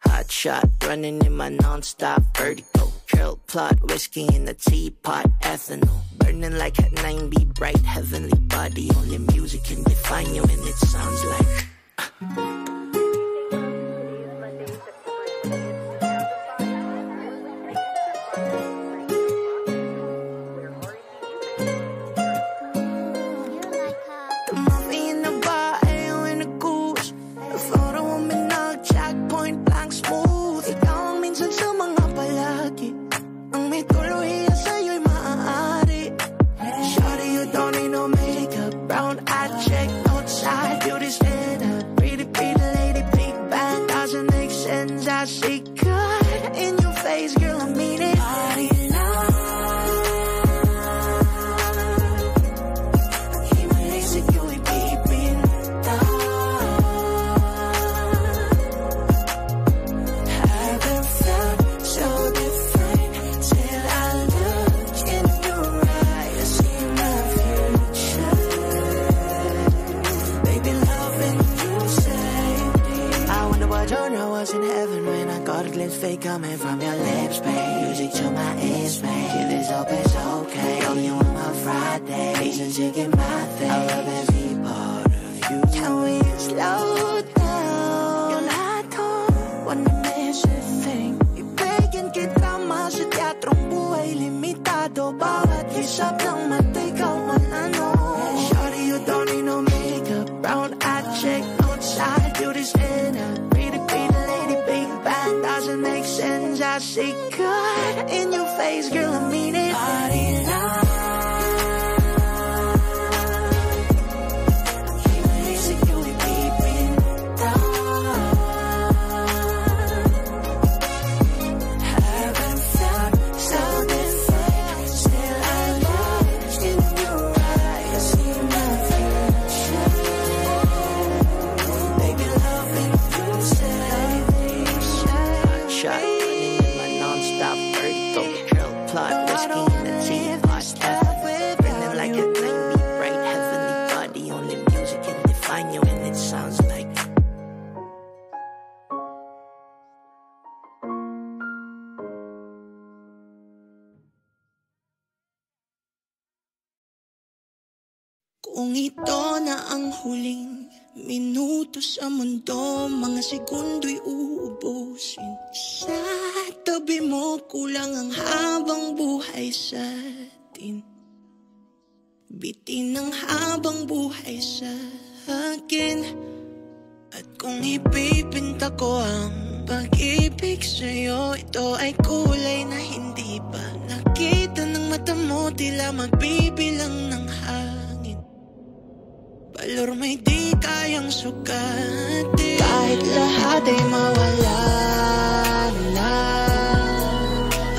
Hot shot, running in my non-stop vertigo. Trail plot, whiskey in the teapot, ethanol. Burning like a 9B, bright heavenly body. Only music can define you and it sounds like I see God in your face, girl, I mean it. Body love. Himalayan ko ipipinta. Haven't felt so different till I look in your eyes, see my future. Baby, loving you safety. I wonder what genre was in heaven. Got a glimpse fake coming from your lips, babe. Music to my ears, babe. If it's up, it's okay. Only on my Friday. Reasons to get my thing. I love every part of you. Can we slow down? Yung lahat ko, wanna miss a thing. Ibigin kita mas sa teatrong buhay limitado. Bawat hisap ng mata, ikaw man ano. Shawty, you don't need no makeup. Brown-eyed chick, outside, do this in a doesn't make sense. I see God in your face, girl, I mean it. Body love. Himalayan ko ipipinta. Haven't felt so different. Still I look in your eyes, see my future. Baby, loving you save me. Shot, running in my non-stop vertigo. Trail plot, whiskey in the teapot. Kung ito na ang huling minuto sa mundo, mga segundo'y uubusin. Sa tabi mo, kulang ang habang buhay sa atin. Bitin ang habang buhay sa akin. At kung ipipinta ko ang pag-ibig sa'yo, ito ay kulay na hindi pa nakita ng mata mo, tila magbibilang ng hangin. Balor may di kayang sukatin. Kahit lahat ay mawala na,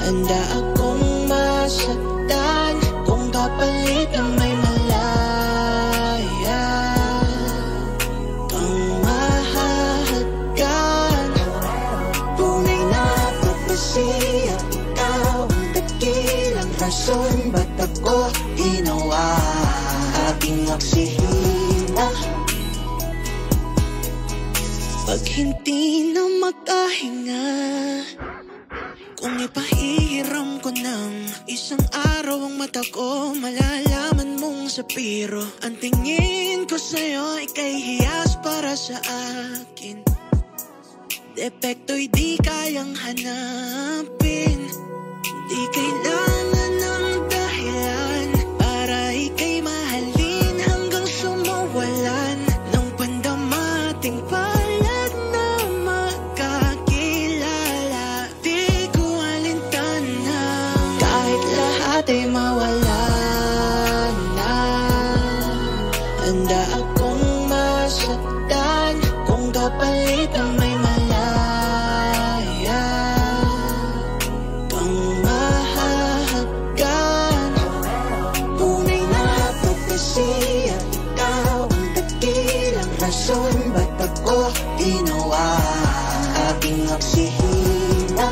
handa akong masaktan kung kapalit na may malaya kang mahahagkan. Tunay na propesya, ikaw ang dakilang rason ba't ako ginawa aking oksihina. Pag hindi na makahinga, kung ipahihiram ko ng isang araw ang mata ko, malalaman mong sapiro ang tingin ko sa'yo, ika'y hiyas para sa akin. Depekto'y di kayang hanapin, di kailangan ng dahilan para ika'y mahalin hanggang sumuwalan ng pandamating palad na magkakilala. Di ko alintana kahit lahat ay mawala na, handa akong masaktan kung kapalit na may malaya kang mahahagkan. Tunay na propesya, ikaw ang dakilang rason ba't ako ginawa aking oksihina.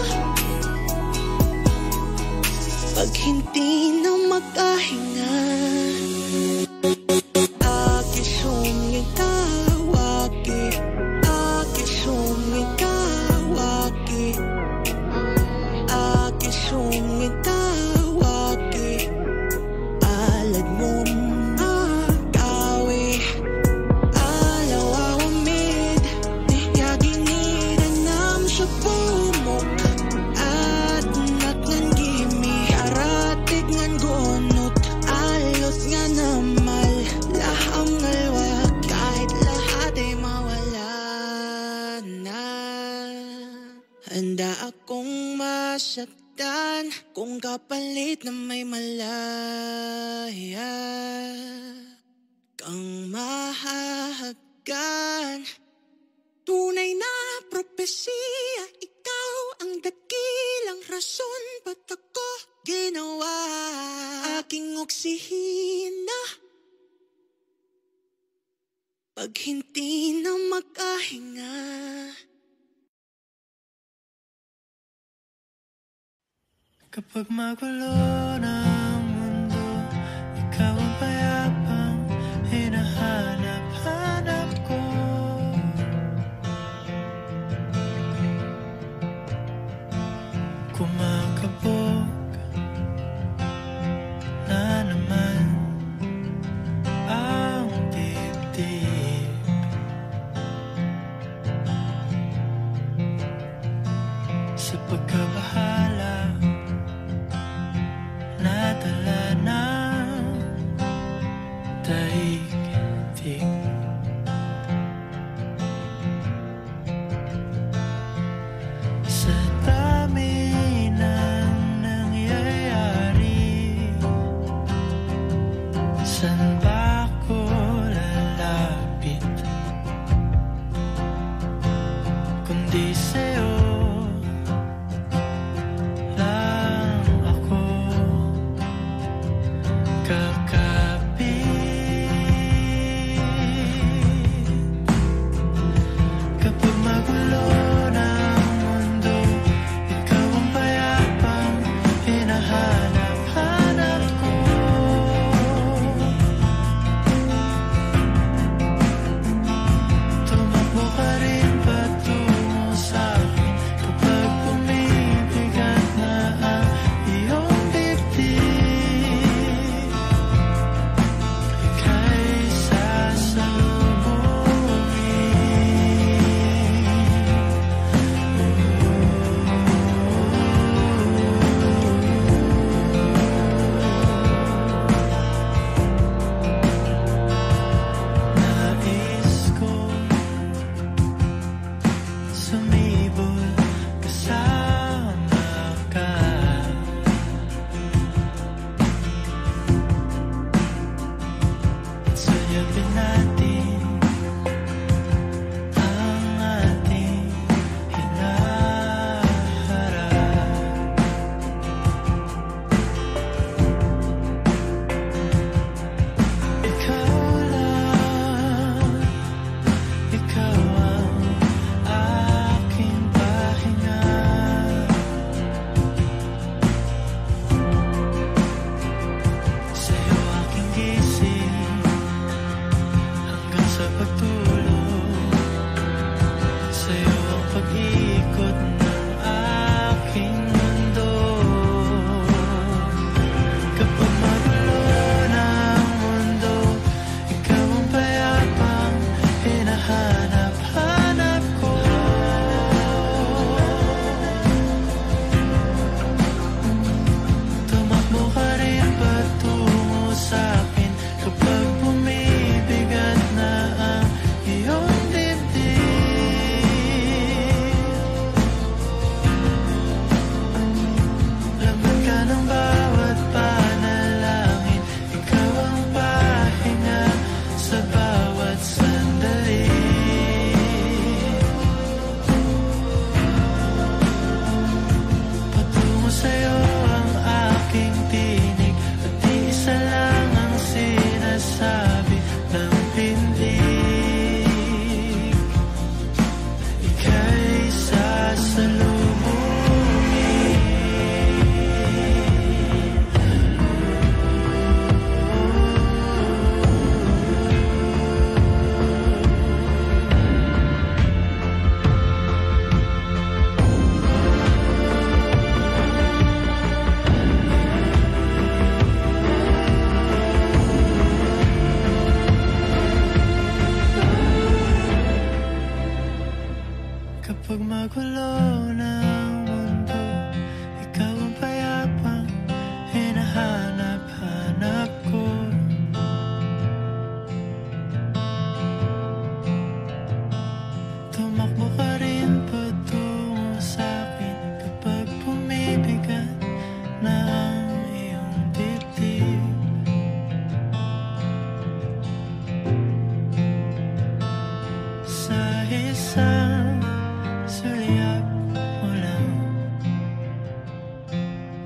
Pag hindi na makahinga, aking sumikawaki, aking sumikawaki, aking sumikawaki. Alad mong agawi, alaw awamid, niyaginiranam sa pumok at naknangimi, aratig ngan gunot, alot nga namal, laham ngalwag, kahit lahat ay mawala na. Handa akong masaktan kung kapalit na may malaya kang mahahagkan. Tunay na propesya, ikaw ang dakilang rason ba't ako ginawa aking oksihina. Pag hindi na makahinga, kapag magulo ng mundo, ikaw ang payapang hinahanap-hanap ko. Kumakabog na naman ang dibdib. Sa pagkabahala, nadala ng daigdig. Sa dami ng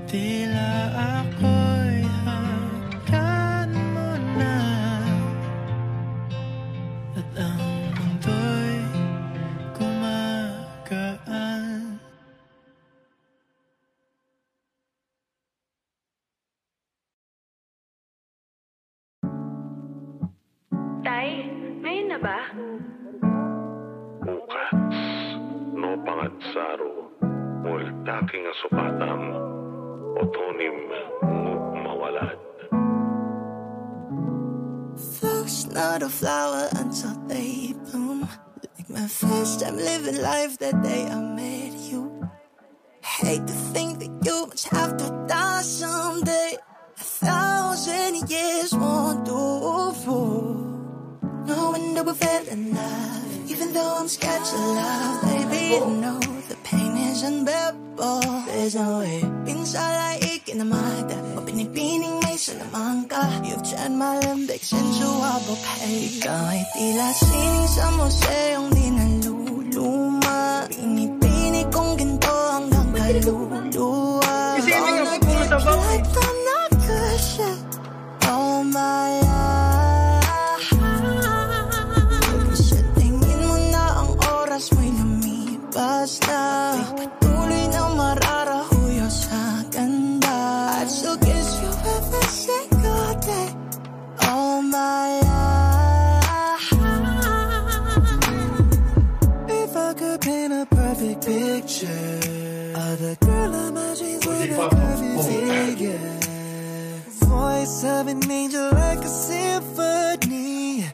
Tila ako'y hanggan mo na, at ang mundo'y gumagaan. Tay, ngayon na ba? Bukas, no pangadsaro, multaking asupatang, otonim mawalad. Flowers not a flower until they bloom. Like my first time living life that day I met you. Hate to think that you must have to die someday. 1,000 years won't do. No wonder we fell in love. Even though I'm scared to love, baby, I know the pain is unbearable. There's no way. Pinsala ikinamada, o pinipining may salamang ka. You've turned my limbics into a bouquet. Ikaw ay tila sining sa museong di naluluma. Pinipini kong ginto hanggang kaluluwa. Isipin nga po kung sa like I'm not good shit all my life. Mo'y lumipas na, patuloy na mararahuyo sa ganda. I'd still kiss you every single day all my life. If I could paint a perfect picture of the girl of my dreams with a perfect figure, voice of an angel like a symphony.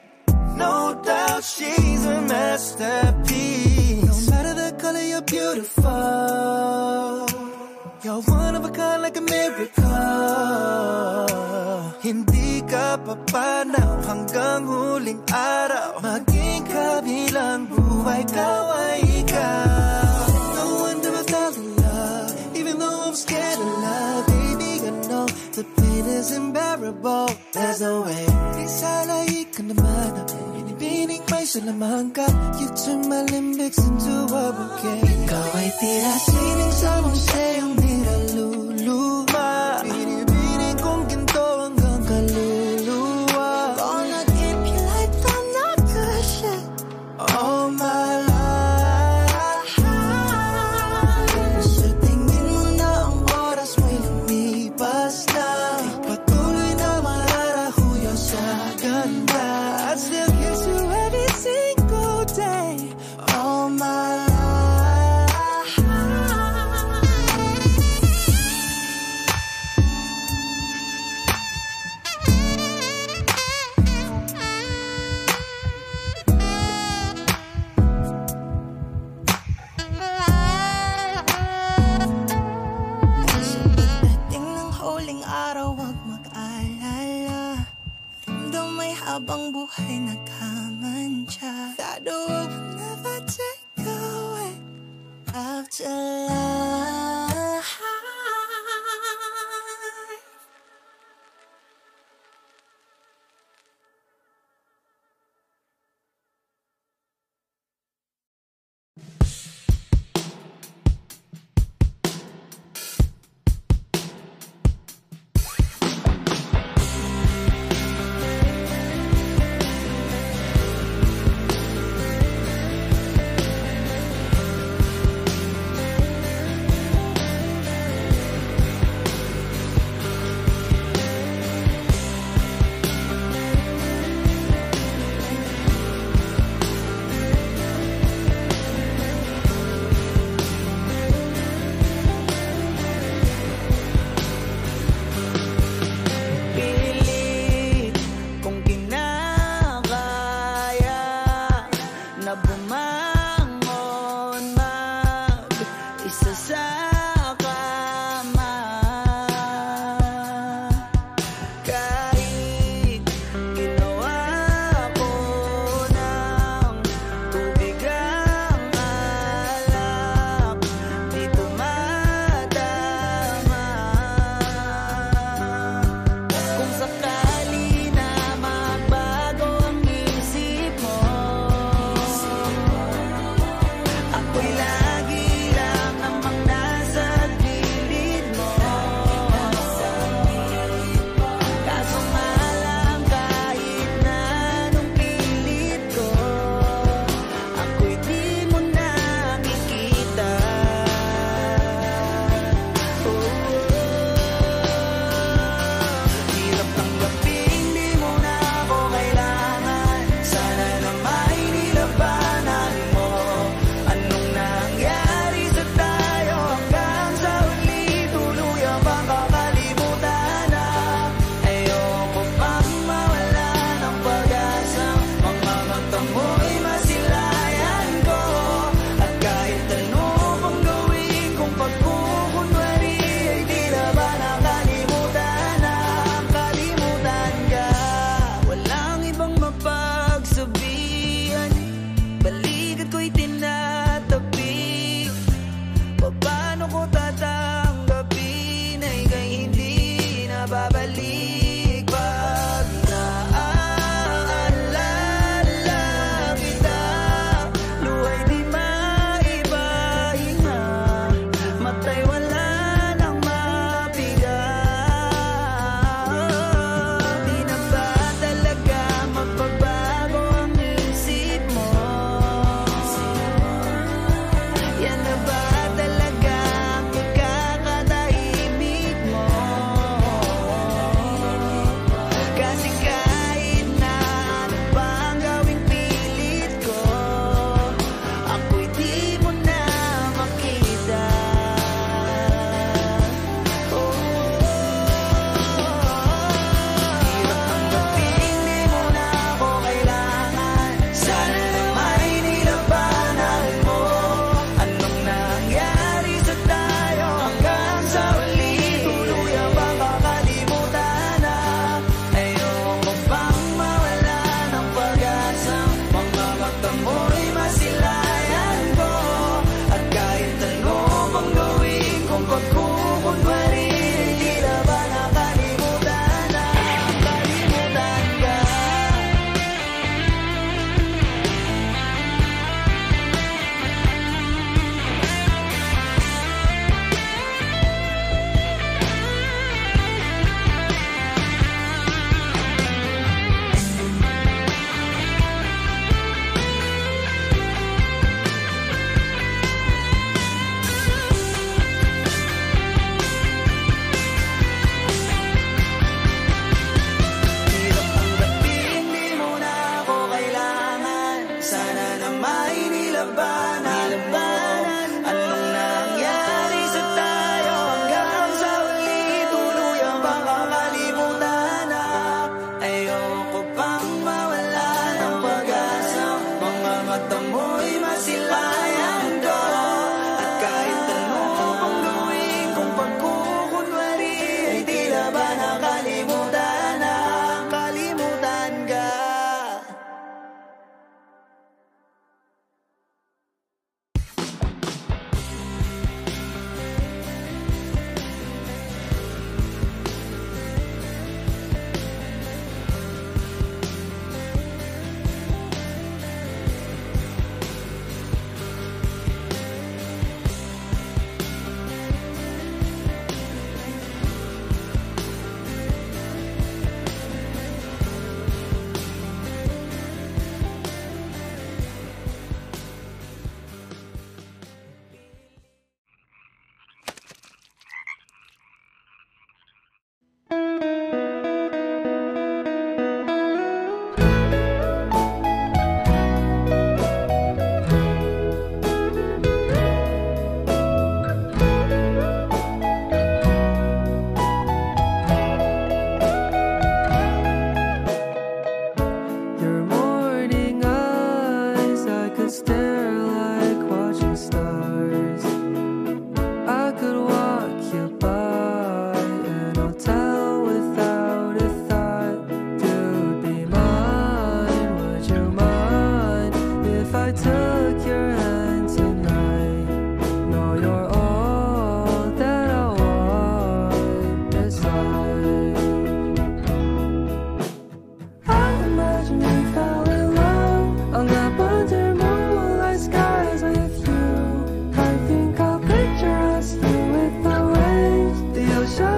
No doubt she's a masterpiece. No matter the color, you're beautiful. You're one of a kind like a miracle. Hindi ka papanaw hanggang huling araw. Maging kabilang buhay, ikaw ay ikaw. No wonder I fell in love, even though I'm scared of love. Baby, I know the pain is unbearable. There's no way. Isalay ka naman. Binibining may salamang ka. You turn my limbics into a bouquet. Ikaw ay tila sining sa museong di naluluma. Binibining kong ginto hanggang kaluluwa. Gonna keep you like I'm not good shit all my life. Sa tingin mo na ang oras mo'y lumipas na, patuloy na mararahuyo sa ganda. I still kiss you every single day all my life. Sa pagdating ng huling araw, huwag mag-alala. May habang buhay nagkamantya. That the world will never take away after life.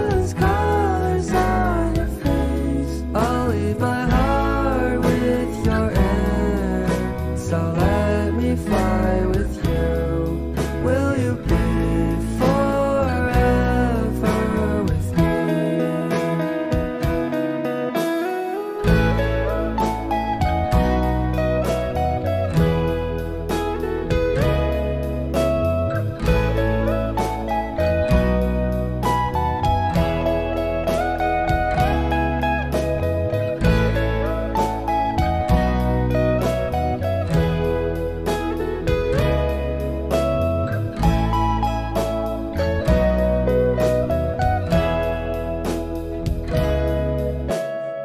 shines colors on your face. I'll leave my heart with your air, so let me fly with you. Will you be forever with me?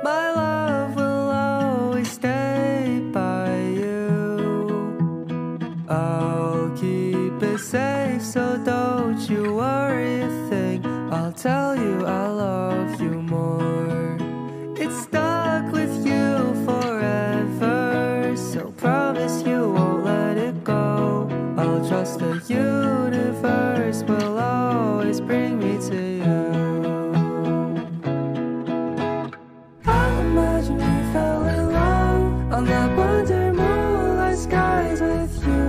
My love will always stay by you. I'll keep it safe, so don't you worry a thing. I'll tell you I love you more. It's stuck with you forever, so promise you won't let it go. I'll trust the universe will always bring me to you. I imagine we fell in love on that wonder moonlight skies with you.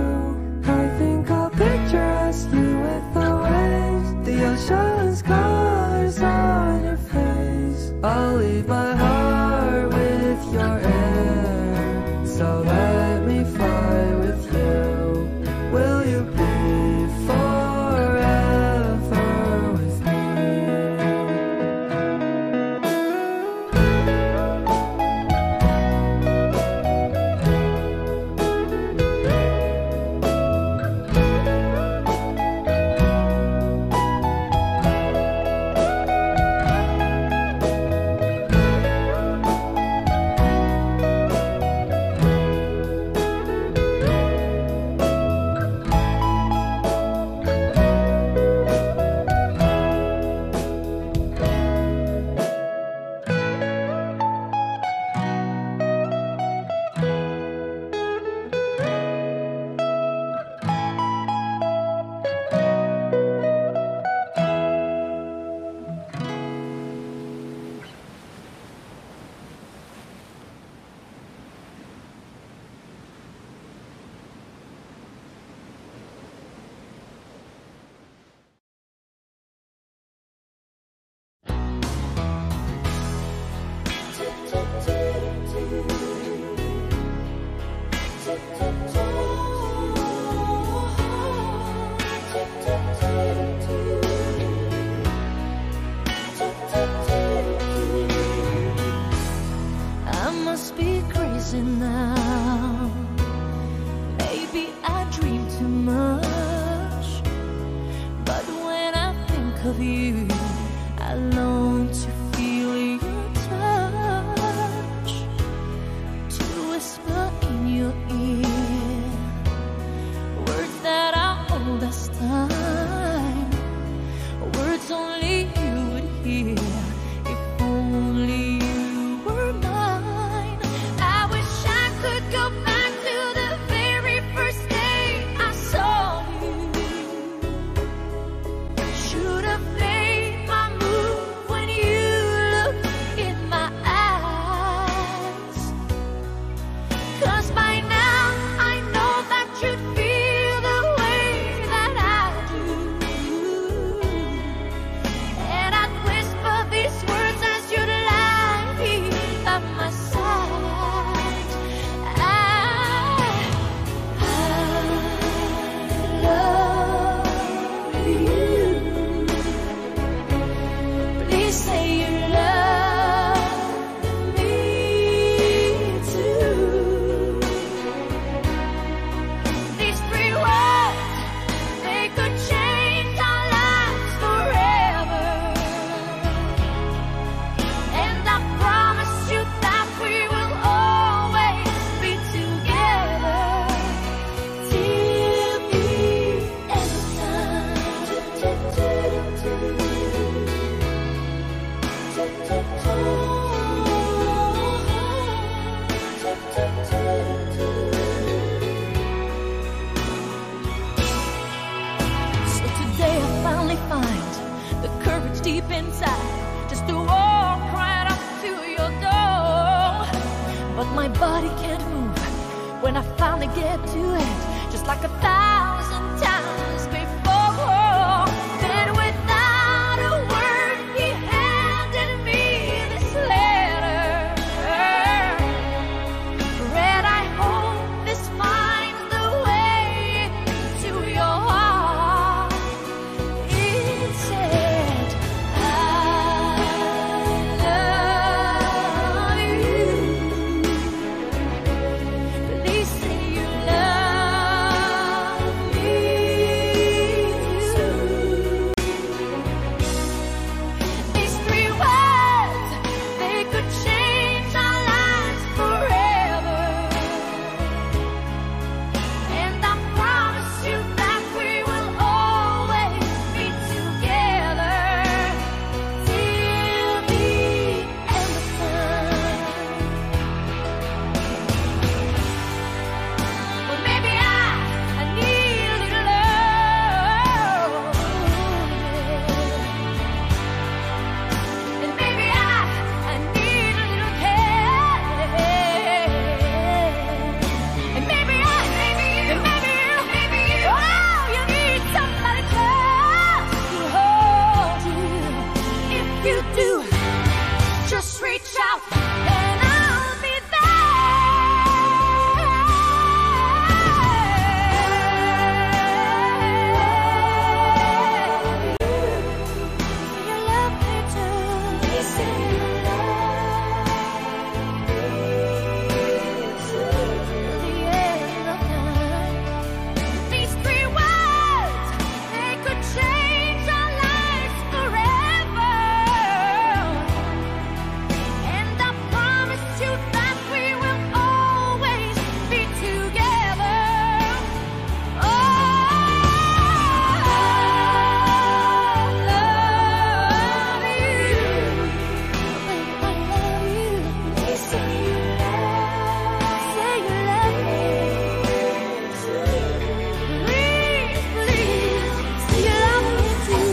I think I'll picture us, you with the waves, the ocean's colors on your face. I'll leave my heart with your air, so let me fly with you. Will you be forever with me? I must be crazy now. Maybe I dream too much. But when I think of you, I long to feel your touch, to whisper in your ear words that are old as time, words only you would hear if only you were mine. I wish I could go back to the very first day I saw you. Should have played my move when you looked in my eyes. 'Cause by now I know that you'd feel the way that I do. And I'd whisper these words as you'd lie here by my side. I love you. Please say you love me too. These three words, they could change our lives forever. And I promise you that we will always be together till the end of time. So today I finally find the courage deep inside just to walk right up to your door. But my body can't move when I finally get to it, just like 1,000 times before. Then without a word, he handed me this letter. Read, I hope this finds the way into your heart. It said, I love you. Please say you love me too. These 3 words, they could change our lives forever. And I promise you that we will always be together till the end of time. Well, maybe I need a little love, and maybe I need a little care, and maybe you, oh, you need somebody close to hold you. If you do, just reach out and I'll be there. You love me too. You say you love me till the end of time. These 3 words, they could change our lives forever. And I promise you that we will always be together. Oh, love you. I love you. You say you love me too. Please, please, say you love me too.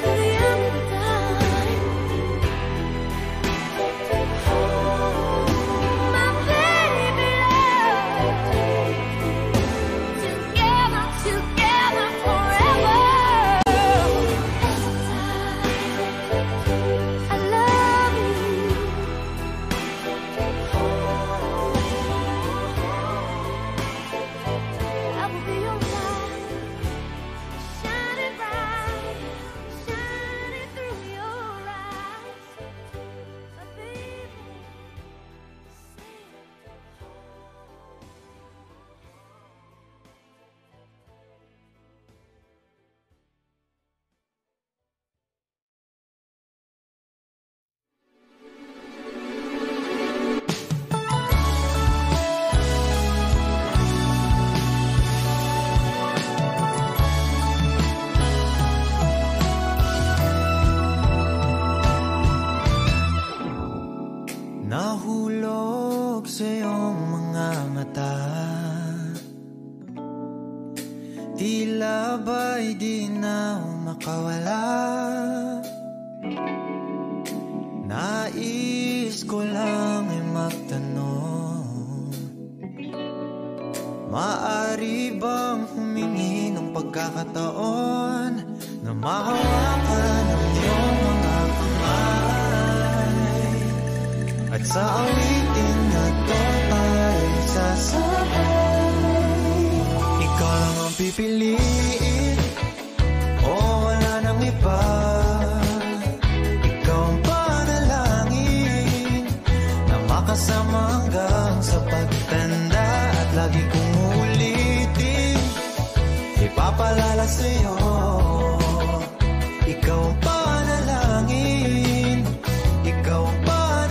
To the end of time. My baby love, together forever. I love you. I will be your light, shining bright, shining through your eyes. My baby, Nahulog sa iyong mga mata, tila ba'y di na makawala. Nais ko lang ay magtanong, maaari bang humingi ng pagkakataon na mahawakan ang iyong mga kamay, at sa awitin na to ay sasabay. Ikaw lang ang pipiliin, o wala nang iba. Ikaw ang panalangin na makasama hanggang sa pagtanda. At lagi kong ulitin, ipapalala sa'yo, ikaw ang panalangin, ikaw ang panalangin.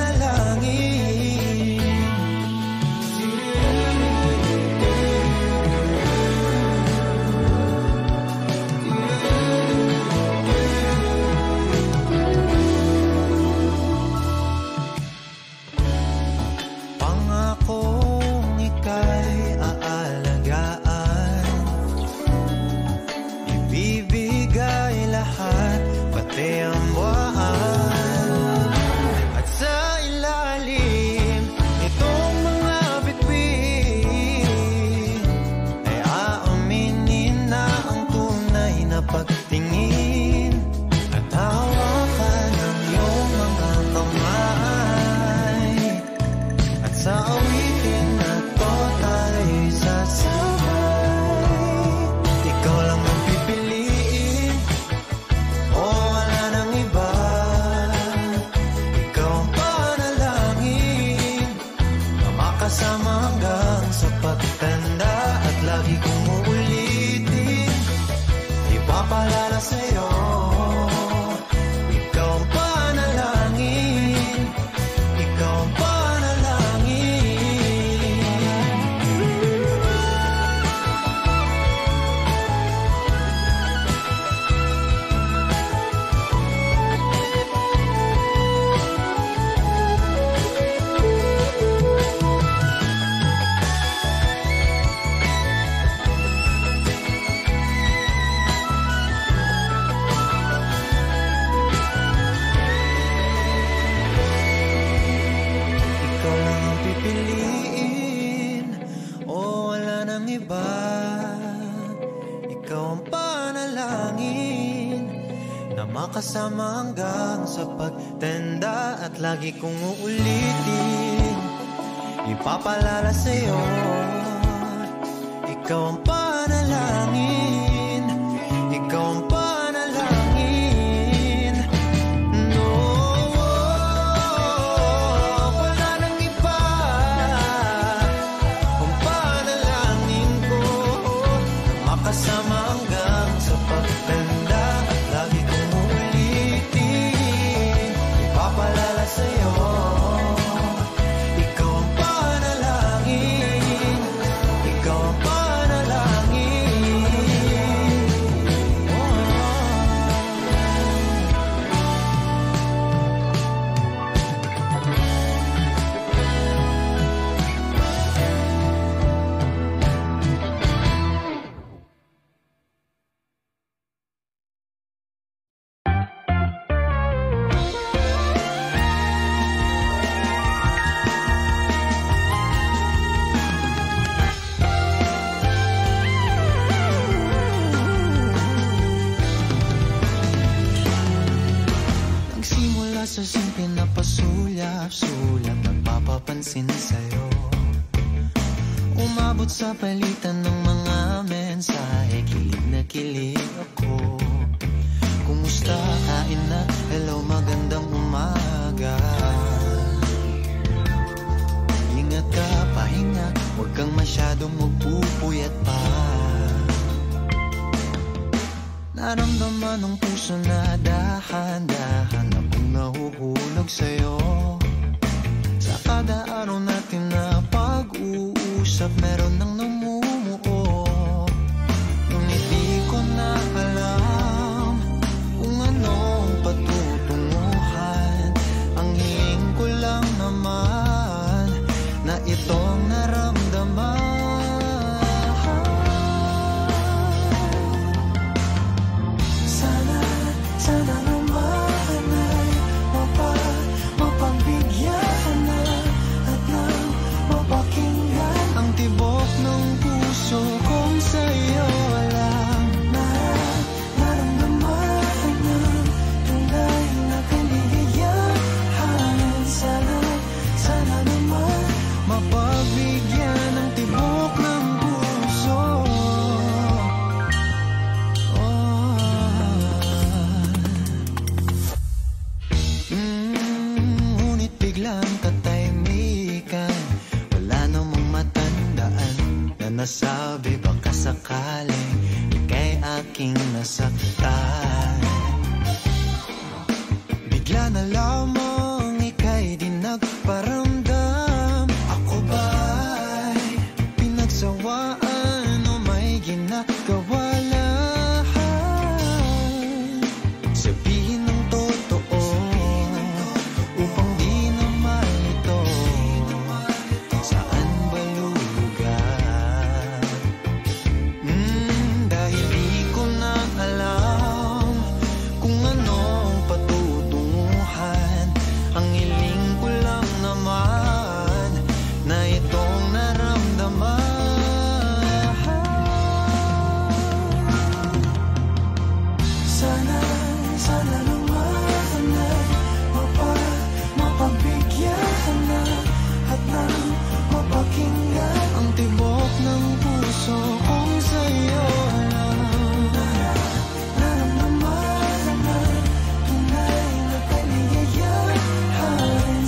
makasama hanggang sa pagtanda. At lagi kong uulitin, ipapalala sa'yo, ikaw ang panalangin, ikaw ang panalangin. No, wala nang iba, ang panalangin ko, makasama hanggang sa pagtanda. At lagi kong uulitin, ipapalala sa'yo, ikaw ang panalangin, ikaw ang panalangin. Nagsimula sa simple na pasulyap-sulyap, nagpapapansin sa'yo, umabot sa palitan ng mga mensahe, kilig na kilig ako. Kumusta, kain na, hello, magandang umaga. Ingat ka, pahinga, huwag kang masyadong magpupuyat pa. Naramdaman ng puso na dahan-dahan akong nahuhulog sa'yo. Sa kada araw natin na pag-uusap, meron nang namumuo. Ngunit di ko na alam kung anong patutunguhan. Ang hiling ko lang naman na itong naramdaman. Sana naman ay mapagbigyan na at nang mapakinggan ang tibok ng puso kong sa'yo lang. Naramdaman ng tunay na kaligayahan. Sana naman mapagbigyan ang tibok ng puso. Ngunit biglang katahimikan, wala namang matandaan na nasabi baka sakaling ika'y aking nasaktan. Bigla na lamang ika'y di nagparamdam. Ako ba'y pinagsawaan o may ginagawa lahat? Sabihin ng totoo upang di na malito. Saan ba lulugar? Dahil di ko na alam kung anong patutunguhan. Ang hiling ko lang naman na itong naramdaman. Sana naman ay mapagbigyan na at nang mapakinggan ang tibok ng puso kong sa'yo lang. Naramdaman na tunay na kaligayahan.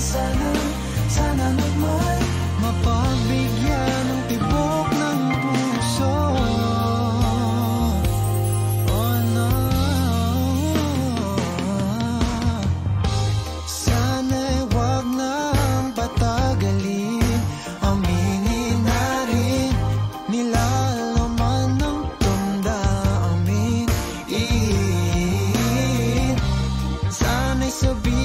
Sana naman mapagbigyan ang tibok ng puso. Oh no, sana'y wag nang patagalin, aminin na rin, nilalaman ng damdamin. Sana'y sabihin